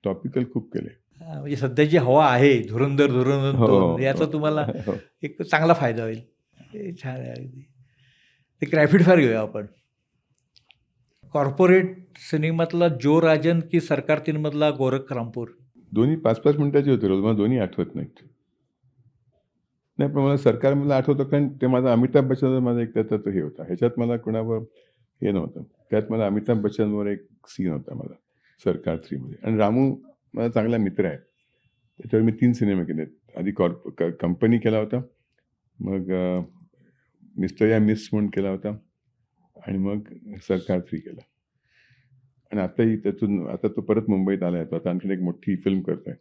टॉपिकल खूप केले. म्हणजे सध्या जी हवा आहे धुरंधर हो, 2 याचा तुम्हाला हो. एक चांगला फायदा होईल. हे छान आहे अगदी. एक रॅपिड फायर घेऊया आपण. कॉर्पोरेट सिनेमातला जो राजन की सरकार 3 मधला गोरख रामपूर? दोन्ही 5-5 मिनिटाचे होते रोज. मला दोन्ही आठवत नाहीत. नाही, पण मला सरकार मला आठवतं कारण ते माझा अमिताभ बच्चनवर माझा एक त्याचा तो हे होता. ह्याच्यात मला कोणावर हे नव्हतं. त्यात मला अमिताभ बच्चनवर एक सीन होता माझा सरकार 3मध्ये. आणि रामू माझा चांगला मित्र आहे. त्याच्यावर मी 3 सिनेमे केलेत. आधी कंपनी केला होता, मग मिस्टर या मिस म्हणून केला होता आणि मग सरकार 3 केला. आणि आताही त्यातून आता तो परत मुंबईत आला आहे. तो आता आणखीन एक मोठी फिल्म करतो आहे.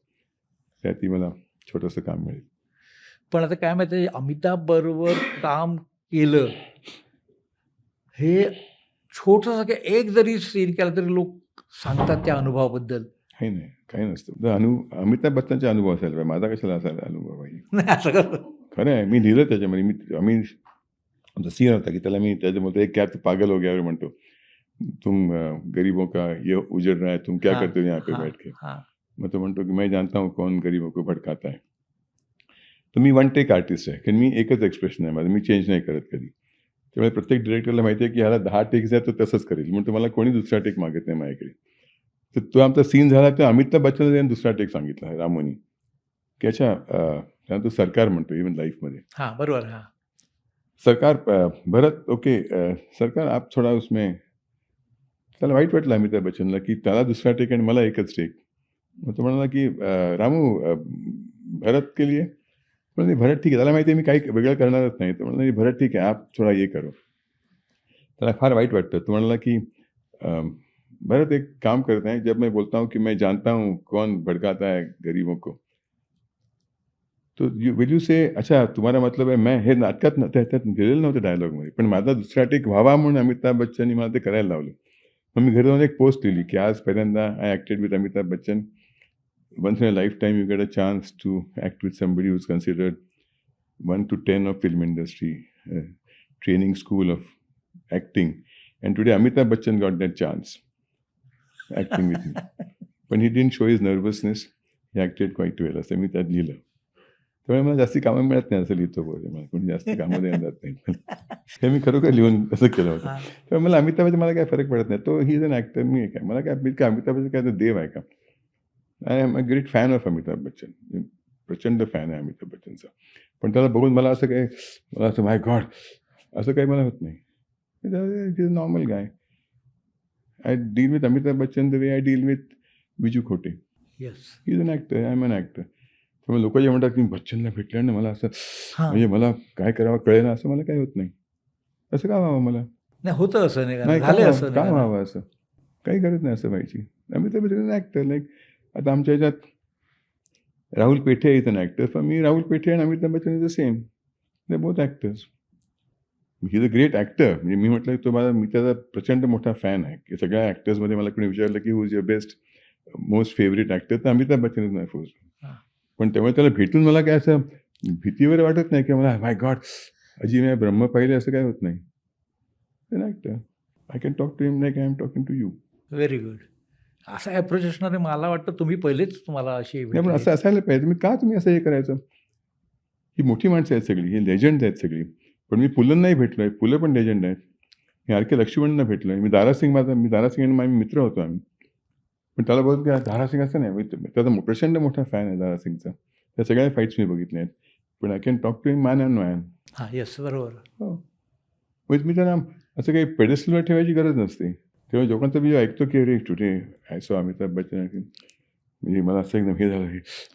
त्यातही मला छोटंसं काम मिळेल. पण आता काय माहिती आहे, अमिताभ बरोबर काम केलं हे छोटंसं एक जरी सीन केला तरी लोक सांगतात त्या अनुभवाबद्दल. काही नाही, काही नसतं. तर अमिताभ बच्चनचे अनुभव असायला पाहिजे. माझा कशाला असायला अनुभव पाहिजे. नाही असं कसं? खरं आहे. मी लिहिलं त्याच्यामध्ये. आम्ही आमचा सीन होता की त्याला मी त्याच्यामध्ये क्या तू पागल हो गया म्हणतो. तुम गरीबों का ये उजड़ रहा है, तुम क्या हां, करते हो यहाँ पे हां, बैठ के. हां. मग तो म्हणतो की मैं जानता हूँ कौन गरीबों को भडकाता है. तर मी वन टेक आर्टिस्ट आहे, कारण मी एकच एक्सप्रेशन आहे माझं, मी चेंज नाही करत कधी. त्यामुळे प्रत्येक डिरेक्टरला माहिती आहे की ह्याला 10 टेक्स आहे तो तसंच करेल, म्हणून तुम्हाला कोणी दुसरा टेक मागत नाही माझ्याकडे. तर तो आमचा सीन झाला तर अमिताभ बच्चनला त्याने दुसरा टेक सांगितला रामोनी, की अच्छा त्याला तो सरकार म्हणतो इवन लाईफमध्ये. हां, बरोबर. हां. सरकार भरत ओके सरकार आप थोडा उसमें, त्याला वाईट वाटलं अमिताभ बच्चनला की त्याला दुसरा टेक आणि मला एकच टेक. मग तो म्हणाला की रामू भरत के लिए, म्हणजे भरत ठीक आहे, त्याला माहिती आहे मी काही वेगळं करणारच नाही. तो म्हणाला भरत ठीक आहे आप थोडा ये करो. त्याला फार वाईट वाटतं. तो म्हणाला की भरत एक काम करते हैं, जब मैं बोलता हूँ कि मैं जानता हूँ कौन भड़काता है गरीबों को, तो विल यू से अच्छा तुम्हारा मतलब आहे मैं, हे नाटकात त्यात दिलेलं नव्हतं डायलॉगमध्ये, पण माझा दुसरा टेक व्हावा म्हणून अमिताभ बच्चननी मला ते करायला लावलं. मग मी घरी जाऊन एक पोस्ट लिहिली की आज पहिल्यांदा I acted with Amitabh Bachchan. Once in a lifetime you get a chance to act with somebody who is considered 1 to 10 of film industry, training school of acting, and today Amitabh Bachchan got that chance acting with me. But he didn't show his nervousness. He acted quite well. असं मी त्यात लिहिलं. त्यामुळे मला जास्ती कामं मिळत नाही असं लिहितो बोलतो, मला कोणी जास्त कामं देण्यात जात नाही. हे मी खरोखर लिहून असं केलं होतं. त्यामुळे मला अमिताभचं मला काय फरक पडत नाही. तो ही इज अन ॲक्टर, मी काय मला काय, मी काय अमिताभचं काय तर देव आहे का? I am a great fan of Amitabh Bachchan, प्रचंड फॅन आहे अमिताभ बच्चनचा. पण त्याला बघून मला असं काय, मला असं माय गॉड असं काही मला होत नाही. It is normal guy. I deal with Amitabh Bachchan the way I deal with Biju Khote. Yes. He is an actor, I am an actor. त्यामुळे लोक जे म्हणतात की बच्चनला भेटल्यानं मला असं म्हणजे मला काय करावं कळेना, असं मला काही होत नाही. असं का व्हावं मला? नाही, होतं असं नाही, नाही, झालं असं का नाही. व्हावं असं? काही गरज नाही असं व्हायची. अमिताभ बच्चन ॲक्टर, लाईक आता आमच्या ह्याच्यात Rahul Pethe is an actor. For me Rahul Pethe आणि Amitabh Bachchan is the same. They both actors. He is a great actor. म्हणजे मी म्हटलं तो मला, मी त्याचा प्रचंड मोठा फॅन आहे की सगळ्या ॲक्टर्समध्ये मला कोणी विचारलं की who is your best most favourite actor, तर Amitabh Bachchan is my first. पण त्यामुळे त्याला भेटून मला काय असं भीतीवर वाटत नाही की मला माय गॉड अजी मी ब्रह्म पाहिले, असं काय होत नाही. An actor, I can talk to him like I am talking to you. Very good. असा अप्रोच असणारे मला वाटतं तुम्ही पहिलेच तुम्हाला अशी नाही, पण असं असायला पाहिजे. मी का तुम्ही असं हे करायचं? ही मोठी माणसं आहेत सगळी, ही लेजंड आहेत सगळी. पण मी पुलंनाही भेटलो आहे, पुलं पण लेजंड आहेत. मी आर के लक्ष्मणना भेटलो आहे. मी दारासिंग दारासिंग आणि माझे मित्र होतो आम्ही. पण त्याला बोलत की दारासिंग असं नाही, त्याचा प्रचंड मोठा फॅन आहे दारासिंगचा. त्या सगळ्या फाईट्स मी बघितल्या आहेत. पण I can talk to him man and man. हां, येस, बरोबर. हो, म्हणजे मी त्यांना असं काही पेडेस्टलवर ठेवायची गरज नसते. तेव्हा लोकांचं मी ऐकतो की अरे today I saw Amitabh Bachchan, म्हणजे मला असं एकदम हे झालं,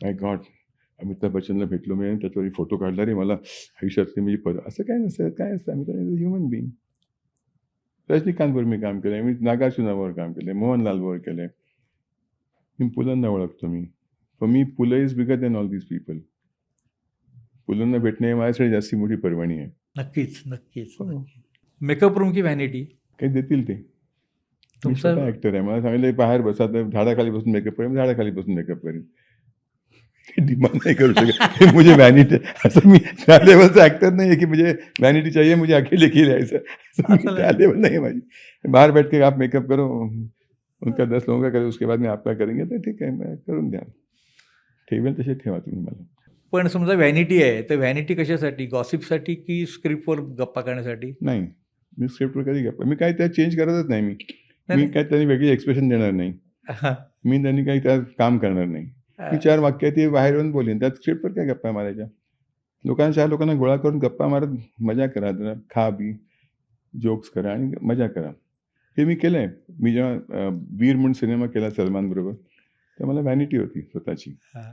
माय गॉड अमिताभ बच्चनला भेटलो मी आणि त्याच्यावर फोटो काढला रे, मला आयुष्यातली म्हणजे असं काय नसतं. काय असतं, Amitabh is a human being. रजनीकांतवर मी काम केलं आहे, मी नागार्जुनावर काम केलं आहे, मोहनलालवर केलं आहे, मी पुलंना ओळखतो. मी for me Pula is bigger than all these people. पुलंना भेटणे माझ्यासाठी जास्ती मोठी पर्वणी आहे. नक्कीच, नक्कीच. हो. मेकअप रूम की व्हॅनिटी? काही देतील ते. मी तुमचं स्वतः ॲक्टर आहे. मला सांगितलं बाहेर बसा, तर झाडाखाली बसून मेकअप करेन, झाडाखाली बसून मेकअप करेन. डिमांड नाही करू शकत. मुझे व्हॅनिटी, असं मी त्या लेवलचा ॲक्टर नाही आहे की मुझे व्हॅनिटी चाहिए, मुझे अकेले की लिहायचं, त्या लेवल नाही आहे माझी. बाहर बैठ के आप मेकअप करो, उनका 10 लोगों का करो, उसके बाद में आपका करेंगे, तर ठीक आहे, मैं करून द्या. ठेवेल तसे ठेवा तुम्ही मला. पण समजा व्हॅनिटी आहे, तर व्हॅनिटी कशासाठी? गॉसिपसाठी की स्क्रिप्टवर गप्पा करण्यासाठी? नाही, मी स्क्रिप्टवर कधी गप्पा, मी काय त्यात चेंज करतच नाही. मी नाही. काय त्यांनी वेगळी एक्सप्रेशन देणार नाही. हां. मी त्यांनी काही त्यात काम करणार नाही. मी 4 वाक्यात ते बाहेर येऊन बोलेन. त्यात स्क्रिप्टवर काय गप्पा मारायच्या? चार लोकांना गोळा करून गप्पा मारत मजा करा, जरा खा बी, जोक्स करा आणि मजा करा. हे मी केलं आहे. मी जेव्हा वीर म्हणून सिनेमा केला सलमानबरोबर, तेव्हा मला व्हॅनिटी होती स्वतःची. हां.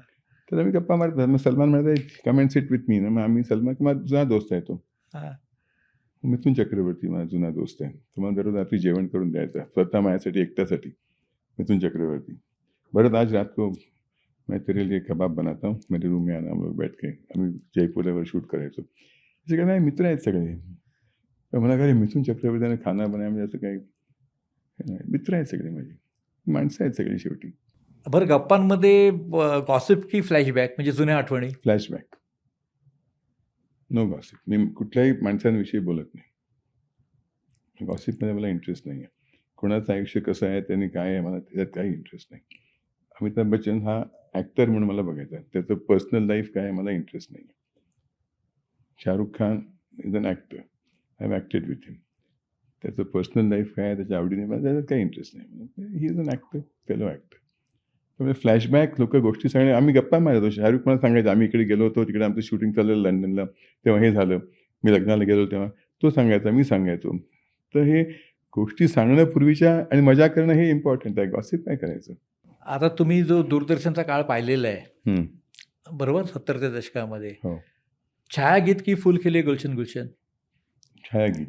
तर आम्ही गप्पा मारत, मग सलमान म्हणत come and sit with me ना, मग आम्ही सलमान माझा जुना दोस्त आहे तो. हां. मिथुन चक्रवर्ती माझा जुना दोस्त आहे. तुम्हाला दररोज रात्री जेवण करून द्यायचं स्वतः माझ्यासाठी एकट्यासाठी. मिथुन चक्रवर्ती, भरत आज रात को मैं तेरे लिए कबाब बनाता हूँ, मेरे रूम में आना, हम लोग बैठ के. आम्ही जयपूरवर शूट करायचो. असे काय मित्र आहेत सगळे. तर मला काय मिथुन चक्रवर्तीने खाना बनाय म्हणजे असं काही नाही. मित्र आहेत सगळे माझे, माणसं आहेत सगळी शेवटी. बरं, गप्पांमध्ये गॉसिप की फ्लॅशबॅक, म्हणजे जुन्या आठवणी? Flashback, know gossip. मी कुठल्याही माणसांविषयी बोलत नाही. गॉसिपमध्ये मला इंटरेस्ट नाही आहे. कोणाचं आयुष्य कसं आहे, त्यांनी काय आहे, मला त्याच्यात काही इंटरेस्ट नाही. अमिताभ बच्चन हा ॲक्टर म्हणून मला बघायचा आहे. त्याचं पर्सनल लाईफ काय आहे मला इंटरेस्ट नाही. Shahrukh Khan is an actor. I have acted with him. त्याचं पर्सनल लाईफ काय आहे, त्याच्या आवडीने मला त्याच्यात काही इंटरेस्ट नाही. He is an actor, fellow actor. त्यामुळे फ्लॅशबॅक लोक गोष्टी सांगणे, आम्ही गप्पा मारतो. शाहरुख मला सांगायचं, आम्ही इकडे गेलो होतो, तिकडे आमचं शूटिंग चाललं लंडनला, तेव्हा हे झालं, मी लग्नाला गेलो तेव्हा. तो सांगायचा, मी सांगायचो. तर हे गोष्टी सांगणं पूर्वीच्या आणि मजा करणं हे इम्पॉर्टंट आहे. गॉसिप काय करायचं. आता तुम्ही जो दूरदर्शनचा काळ पाहिलेला आहे, हम्म. बरोबर, 70च्या दशकामध्ये, हो. छायागीत की फुल खिले गुलशन गुलशन? छायागीत.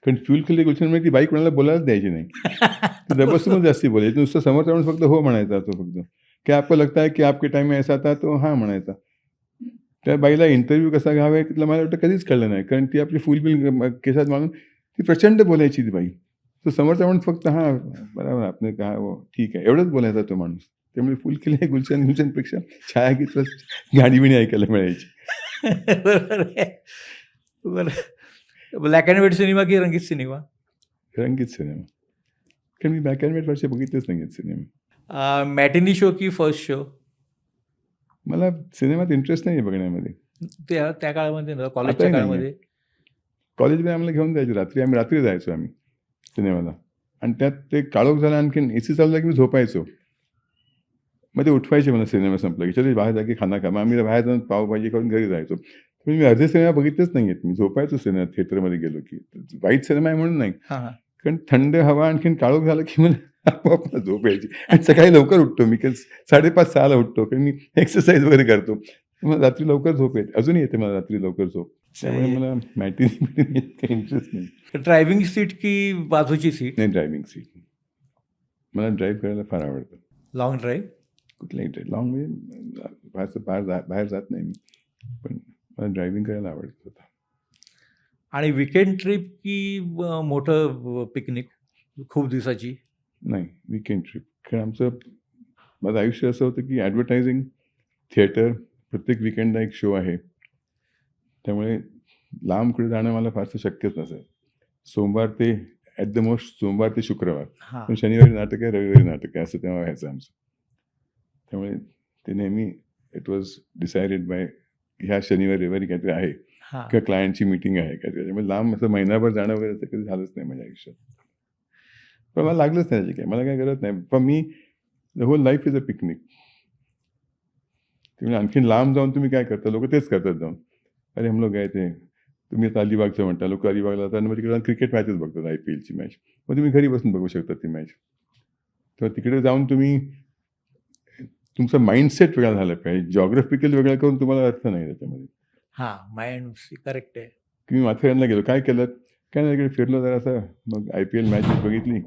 कारण फ्यूल खिले गुलशन म्हणजे ती बाई कोणाला बोलायलाच द्यायची नाही. ती जबरदस्त जास्ती बोलायची. नुसतं समोरचा माणूस फक्त हो म्हणायचा. तो फक्त की आपको लगता है की आपके टाइम में ऐसा था, तो हां म्हणायचा. त्या बाईला इंटरव्ह्यू कसा घ्यावा तिथलं मला वाटतं कधीच कळलं नाही. कारण ती आपली फुल बिल केसात मानून ती प्रचंड बोलायची ती बाई. तो समोरचा माणूस फक्त हां बरोबर आपने कहा हो ठीक आहे एवढंच बोलायचा तो माणूस. त्यामुळे फुल खिले गुलशन गुलशनपेक्षा छायागीतच गाणी बिणी ऐकायला मिळायची. बरोबर आहे. बरं, ब्लॅक अँड व्हाईट सिनेमा की रंगीत सिनेमा? रंगीत सिनेमा. कारण मी ब्लॅक अँड व्हाईट वर्षे बघितलेच नाहीत सिनेमा. मॅटिनी शो की फर्स्ट शो? मला सिनेमात इंटरेस्ट नाही आहे बघण्यामध्ये. त्या काळामध्ये ना, कॉलेजच्या आताही नाही काळामध्ये? कॉलेजमध्ये आम्हाला घेऊन जायचे रात्री. आम्ही रात्री जायचो आम्ही सिनेमाला. आणि त्यात ते काळोख झाला, आणखीन AC चालू झाला की मी झोपायचो. मग ते उठवायचे मला सिनेमा संपला की चल बाहेर जा की खाना खा. मग आम्ही बाहेर जाऊन पावभाजी करून घरी जायचो. मी अर्धे सिनेमा बघितलेच नाही आहेत. मी झोपायचो सिनेमा थिएटरमध्ये गेलो की. वाईट सिनेमा आहे म्हणून नाही, हां हां. कारण थंड हवा आणखीन काळोख झाला की मला आपोआप झोप यायची. आणि सकाळी लवकर उठतो मी, कारण 5:30-6ला उठतो, कारण मी एक्सरसाइज वगैरे करतो. मला रात्री लवकर झोप येते. अजूनही येते मला रात्री लवकर झोप. त्यामुळे मला मॅटिनी काही इंटरेस्ट नाही. ड्रायव्हिंग सीट की बाजूची सीट? नाही, ड्रायव्हिंग सीट. मला ड्राईव्ह करायला फार आवडतं. Long drive? कुठलाही ड्राईव्ह लॉंग म्हणजे फारसं बाहेर जात नाही मी, पण मला ड्रायव्हिंग करायला आवडतं. आणि विकेंड ट्रिप की मोठं पिकनिक खूप दिवसाची? नाही, विकेंड ट्रिप. कारण माझं आयुष्य असं होतं की ॲडव्हर्टायझिंग, थिएटर, प्रत्येक विकेंडला एक शो आहे. त्यामुळे लांब कुठे जाणं मला फारसं शक्यच नसेल. सोमवार ते शुक्रवार. हां. पण शनिवारी नाटक आहे, रविवारी नाटक आहे, असं तेव्हा व्हायचं आमचं. त्यामुळे ते नेहमी इट वॉज डिसायडेड बाय ह्या शनिवारी रविवारी काहीतरी आहे हां. किंवा क्लायंटची मीटिंग आहे काहीतरी. त्याच्यामुळे लांब असं महिनाभर जाणं वगैरे असं कधी झालंच नाही माझ्या आयुष्यात. पण मला लागलंच नाही त्याची काय, मला काय गरज नाही. पण मी the whole life is a picnic. तुम्ही आणखीन लांब जाऊन तुम्ही काय करता, लोक तेच करतात जाऊन. अरे हम लोग गए थे, तुम्ही आता अलिबागचं म्हणता, लोक अलिबागला जातात आणि मग तिकडे जाऊन क्रिकेट मॅचेस बघतात, IPLची मॅच. मग तुम्ही घरी बसून बघू शकता ती मॅच. तेव्हा तिकडे जाऊन तुम्ही तुमचा माइंडसेट वेगळा झाला पाहिजे. जॉग्राफिकल वेगळा करून तुम्हाला अर्थ नाही त्याच्यामध्ये. हां, माइंड करेक्ट आहे. की मी माथेरानला गेलो, काय केलं, काय नाही, तिकडे फिरलो जरासं, मग IPL मॅचेस बघितली,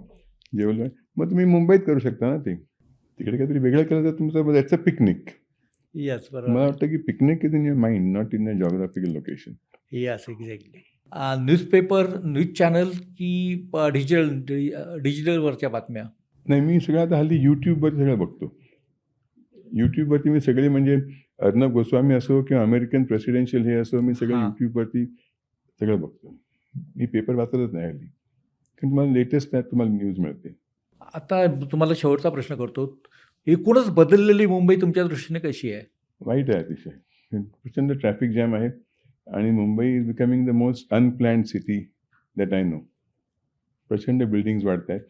जेवलं. मग तुम्ही मुंबईत करू शकता ना ते. तिकडे काहीतरी वेगळं केलं तर तुमचं दॅट्स अ पिकनिक. यस, मला बरोबर. वाटतं की picnic is in your mind, not in a geographical location. Yes, exactly. Newspaper, news channel की डिजिटलवरच्या बातम्या? नाही, मी सगळं आता हल्ली यूट्यूबवर सगळं बघतो. यूट्यूबवरती मी सगळे म्हणजे अर्णब गोस्वामी असो किंवा अमेरिकन प्रेसिडेन्शियल हे असो, मी सगळं हां. यूट्यूबवरती सगळं बघतो. मी पेपर वाचतच नाही हल्ली, कारण तुम्हाला लेटेस्ट त्यात तुम्हाला न्यूज मिळते. आता तुम्हाला शेवटचा प्रश्न करतो. एकूणच बदललेली मुंबई तुमच्या दृष्टीने कशी आहे? वाईट आहे अतिशय. प्रचंड ट्रॅफिक जॅम आहे आणि Mumbai is becoming the most unplanned city that I know. प्रचंड बिल्डिंग्स वाढत आहेत.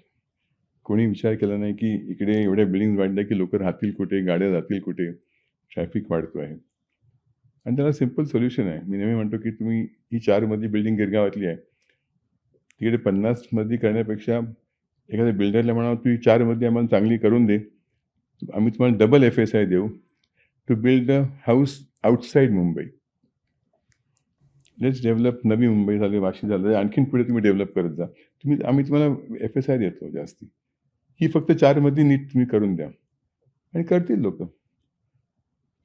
कोणी विचार केला नाही की इकडे एवढ्या बिल्डिंग्स वाढल्या की लोक राहतील कुठे, गाड्या जातील कुठे, ट्रॅफिक वाढतो आहे. आणि त्याला सिम्पल सोल्युशन आहे. मी नेहमी म्हणतो की तुम्ही ही 4 मजली बिल्डिंग गिरगावातली आहे, तिकडे 50 मजली करण्यापेक्षा एखाद्या बिल्डरला म्हणावं तुम्ही 4 मजली आम्हाला चांगली करून दे, आम्ही तुम्हाला डबल FSI देऊ to build a house outside Mumbai. Let's develop. Navi Mumbai झाली, वाशी झालं, आणखीन पुढे तुम्ही डेव्हलप करत जा. आम्ही तुम्हाला FSI देतो जास्ती. ही फक्त 4 मजली नीट तुम्ही करून द्या आणि करतील लोक.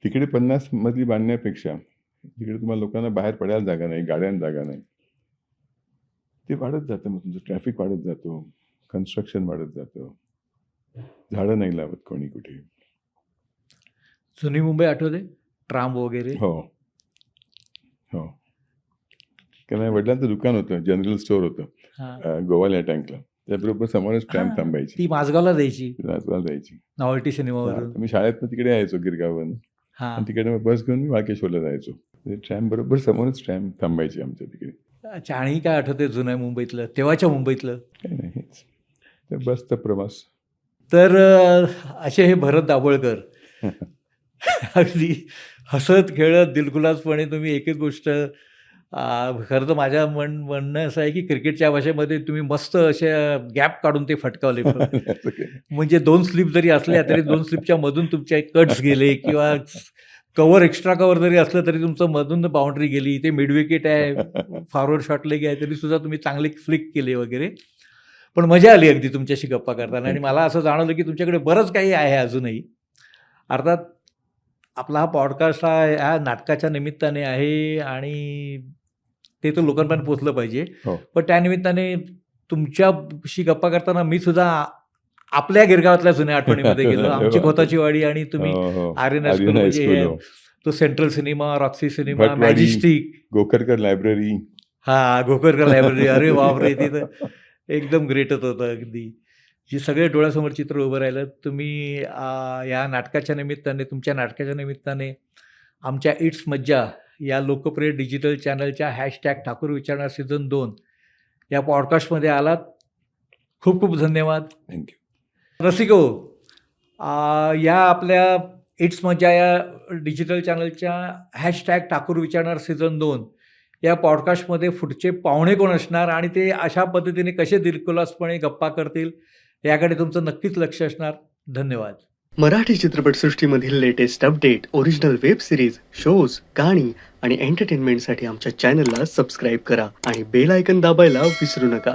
तिकडे 50 मजली बांधण्यापेक्षा तिकडे तुम्हाला लोकांना बाहेर पडायला जागा नाही, गाड्यांना जागा नाही, ते वाढत जातं. मग तुमचं ट्रॅफिक वाढत जातो, कन्स्ट्रक्शन वाढत जातं, झाडं नाही लावत कोणी कुठे. जुनी मुंबई आठवते? ट्राम वगैरे? हो कारण माझ्या वडिलांचं दुकान होतं, जनरल स्टोअर होतं हां. गोवालिया टँकला. त्याबरोबर समोरच ट्रॅम हां, थांबायची, ती माझगावला द्यायची नाचवायला जायची. नॉव्हेल्टी सिनेमावरून. मी शाळेत तिकडे यायचो गिरगावन हां. आणि तिकडे मग बस घेऊन मी वाळकेश्वरला जायचो. ट्रॅम बरोबर समोरच ट्रॅम थांबायची आमच्या तिकडे. अच्छा, आणि काय आठवते जुन्या मुंबईतलं, तेव्हाच्या मुंबईतलं? काही नाही, हेच तर बसचा प्रवास. तर असे हे भरत दाभोळकर अगदी हसत खेळत दिलखुलासपणे तुम्ही एक एक गोष्ट खरं तर माझ्या म्हणणं असं आहे की क्रिकेटच्या भाषेमध्ये तुम्ही मस्त अशा गॅप काढून ते फटकावले. असं काही. म्हणजे 2 स्लिप जरी असल्या तरी 2 स्लिपच्या मधून तुमचे कट्स गेले किंवा कव्हर एक्स्ट्रा कव्हर जरी असलं तरी तुमचं मधून बाउंड्री गेली. ते मिड विकेट आहे, फॉरवर्ड शॉट लेग आहे, तरी सुद्धा तुम्ही चांगले फ्लिक केले वगैरे. पण मजा आली अगदी तुमच्याशी गप्पा करताना आणि मला असं जाणवलं की तुमच्याकडे बरंच काही आहे अजूनही. अर्थात आपला हा पॉडकास्ट हा ह्या नाटकाच्या निमित्ताने आहे आणि ते तर लोकांपर्यंत पोचलं पाहिजे. हो. पण त्यानिमित्ताने तुमच्याशी गप्पा करताना मी सुद्धा आपल्या गिरगावातल्या जुन्या आठवणीमध्ये गेलो. आमची खोताची वाडी आणि तुम्ही हो, हो. आर्यन आर्यन हायस्कूल म्हणजे हायस्कूल, हे, हो. तो Central cinema, Roxy cinema, Bhatwadi. Majestic, Gokarkar library. हा गोकरकर लायब्ररी. अरे बापरे, ते तर एकदम ग्रेटच होतं अगदी. जी सगळे डोळ्यासमोर चित्र उभं राहिलं. तुम्ही या नाटकाच्या निमित्ताने, तुमच्या नाटकाच्या निमित्ताने आमच्या इट्स मज्जा या लोकप्रिय डिजिटल चॅनलच्या हॅशटॅग ठाकूर विचारणार सीझन 2 या पॉडकास्टमध्ये आलात. खूप खूप धन्यवाद. थँक्यू. रसिको, या आपल्या इट्स मज्जा या डिजिटल चॅनलच्या हॅशटॅग ठाकूर विचारणार सीझन 2 या पॉडकास्टमध्ये पुढचे पाहुणे कोण असणार आणि ते अशा पद्धतीने कसे दिलखुलासपणे गप्पा करतील याकडे तुमचं नक्कीच लक्ष असणार. धन्यवाद. मराठी चित्रपटसृष्टीमधील latest update, original web series, shows, गाणी आणि एंटरटेनमेंटसाठी आमच्या चॅनलला सबस्क्राईब करा आणि बेल आयकन दाबायला विसरू नका.